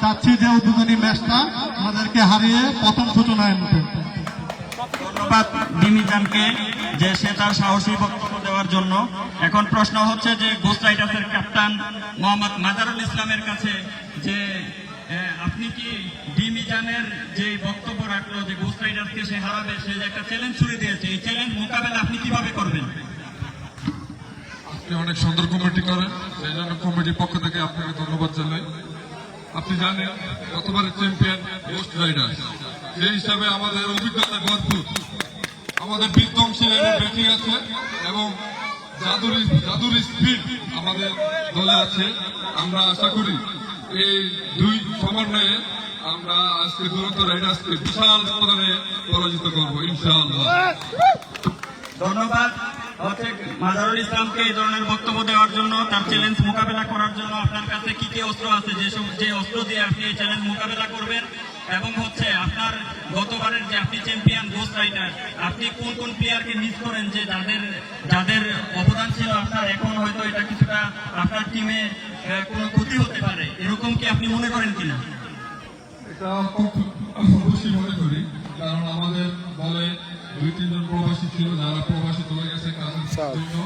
চাচ্ছি যে উদ্বোধনী ম্যাচটা আমাদেরকে হারিয়ে প্রথম সূচনায় আনতে। ধন্যবাদ ডিমিজানকে যে সে তার সাহসী বক্তব্য দেওয়ার জন্য। এখন প্রশ্ন হচ্ছে যে ঘোষ রাইডার্সের ক্যাপ্টেন মোহাম্মদ মাজারুল ইসলামের কাছে যে আপনি কি ডিমিজানের যে বক্তব্য রাখলো যে ঘোষ রাইডার্সকে সে হারাবে, সে যে একটা চ্যালেঞ্জ ছুড়ে দিয়েছে, এই চ্যালেঞ্জ মোকাবেলা আপনি কিভাবে করবেন? আপনি অনেক সুন্দর কমিটি করেন, সেই জন্য কমিটির পক্ষ থেকে আপনাকে ধন্যবাদ জানাই। আপনি জানেন গতবারের চ্যাম্পিয়ন ঘোষ রাইডার্স, সেই হিসাবে আমাদের অভিজ্ঞতা ভরপুর, আমাদের বিধ্বংসী ব্যাটিং আছে এবং জাদুর স্পিড আমাদের দলে আছে। আমরা আশা করি এই দুই সমন্বয়ে আমরা আজকে দুরন্ত রাইডার্সকে বিশাল ব্যবধানে পরাজিত করবো ইনশাআল্লাহ। ধন্যবাদ হচ্ছে মাজারুল ইসলামকে এই ধরনের বক্তব্য দেওয়ার জন্য, তার চ্যালেঞ্জ মোকাবেলা করার জন্য। আপনার কাছে কি কি অস্ত্র আছে যে অস্ত্র দিয়ে আপনি এই চ্যালেঞ্জ মোকাবেলা করবেন, এবং হচ্ছে আপনার গতবারের যে আপনি চ্যাম্পিয়ন ঘোষ রাইডার, আপনি কোন কোন প্লেয়ারকে মিস করেন যে যাদের অবদান ছিল আপনার, এখন হয়তো এটা কিছুটা আপনার টিমে কোনো ক্ষতি হতে পারে, এরকম কি আপনি মনে করেন কিনা? এটা খুব অবশ্যই মনে করি, কারণ আমাদের দলে 2-3 জন প্রবাসী ছিল যারা প্রবাসী চলে গেছে কাজের জন্য,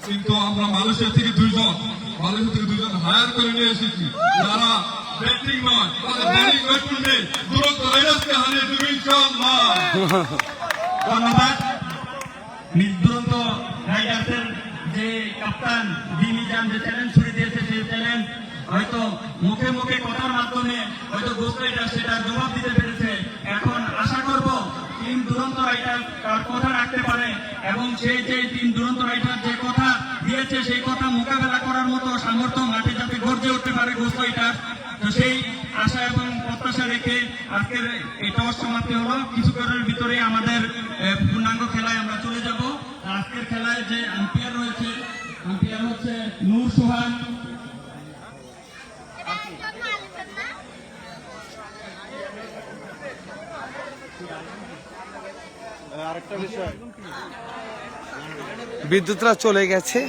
কিন্তু আমরা মালয়েশিয়া থেকে দুইজন হায়ার করে নিয়ে এসেছি যারা ব্যাটিং নয়, বোলিং করবে, দুরন্ত রাইডার্সকে হারিয়ে দেবে ইনশাআল্লাহ। ধন্যবাদ। দুরন্ত রাইডার্সের যে কাপ্তান ডিমিজান যে চ্যালেঞ্জ ছুড়ে দিয়েছে, সেই চ্যালেঞ্জ হয়তো মুখে মুখে কথার মাধ্যমে হয়তো ঘোষ রাইডার্স সেটার জবাব দিতে পেরেছে। এখন আশা করব টিম দুরন্ত রাইডার তার কথা রাখতে পারে, এবং সেই যে টিম দুরন্ত রাইডার যে কথা দিয়েছে সেই কথা মোকাবেলা করার মতো সামর্থ্য মাঠে যাতে গর্জে উঠতে পারে ঘোষ রাইডার। তো সেই আশা এবং প্রত্যাশা রেখে আজকের এই টস সমাপ্তি হলো। কিছুক্ষণের ভিতরে আমাদের পূর্ণাঙ্গ খেলায় আমরা চলে যাব। আজকের খেলায় যে আম্পায়ার রয়েছে, আম্পায়ার হচ্ছে নূর সোহান। বিদ্যুৎরা চলে গেছে।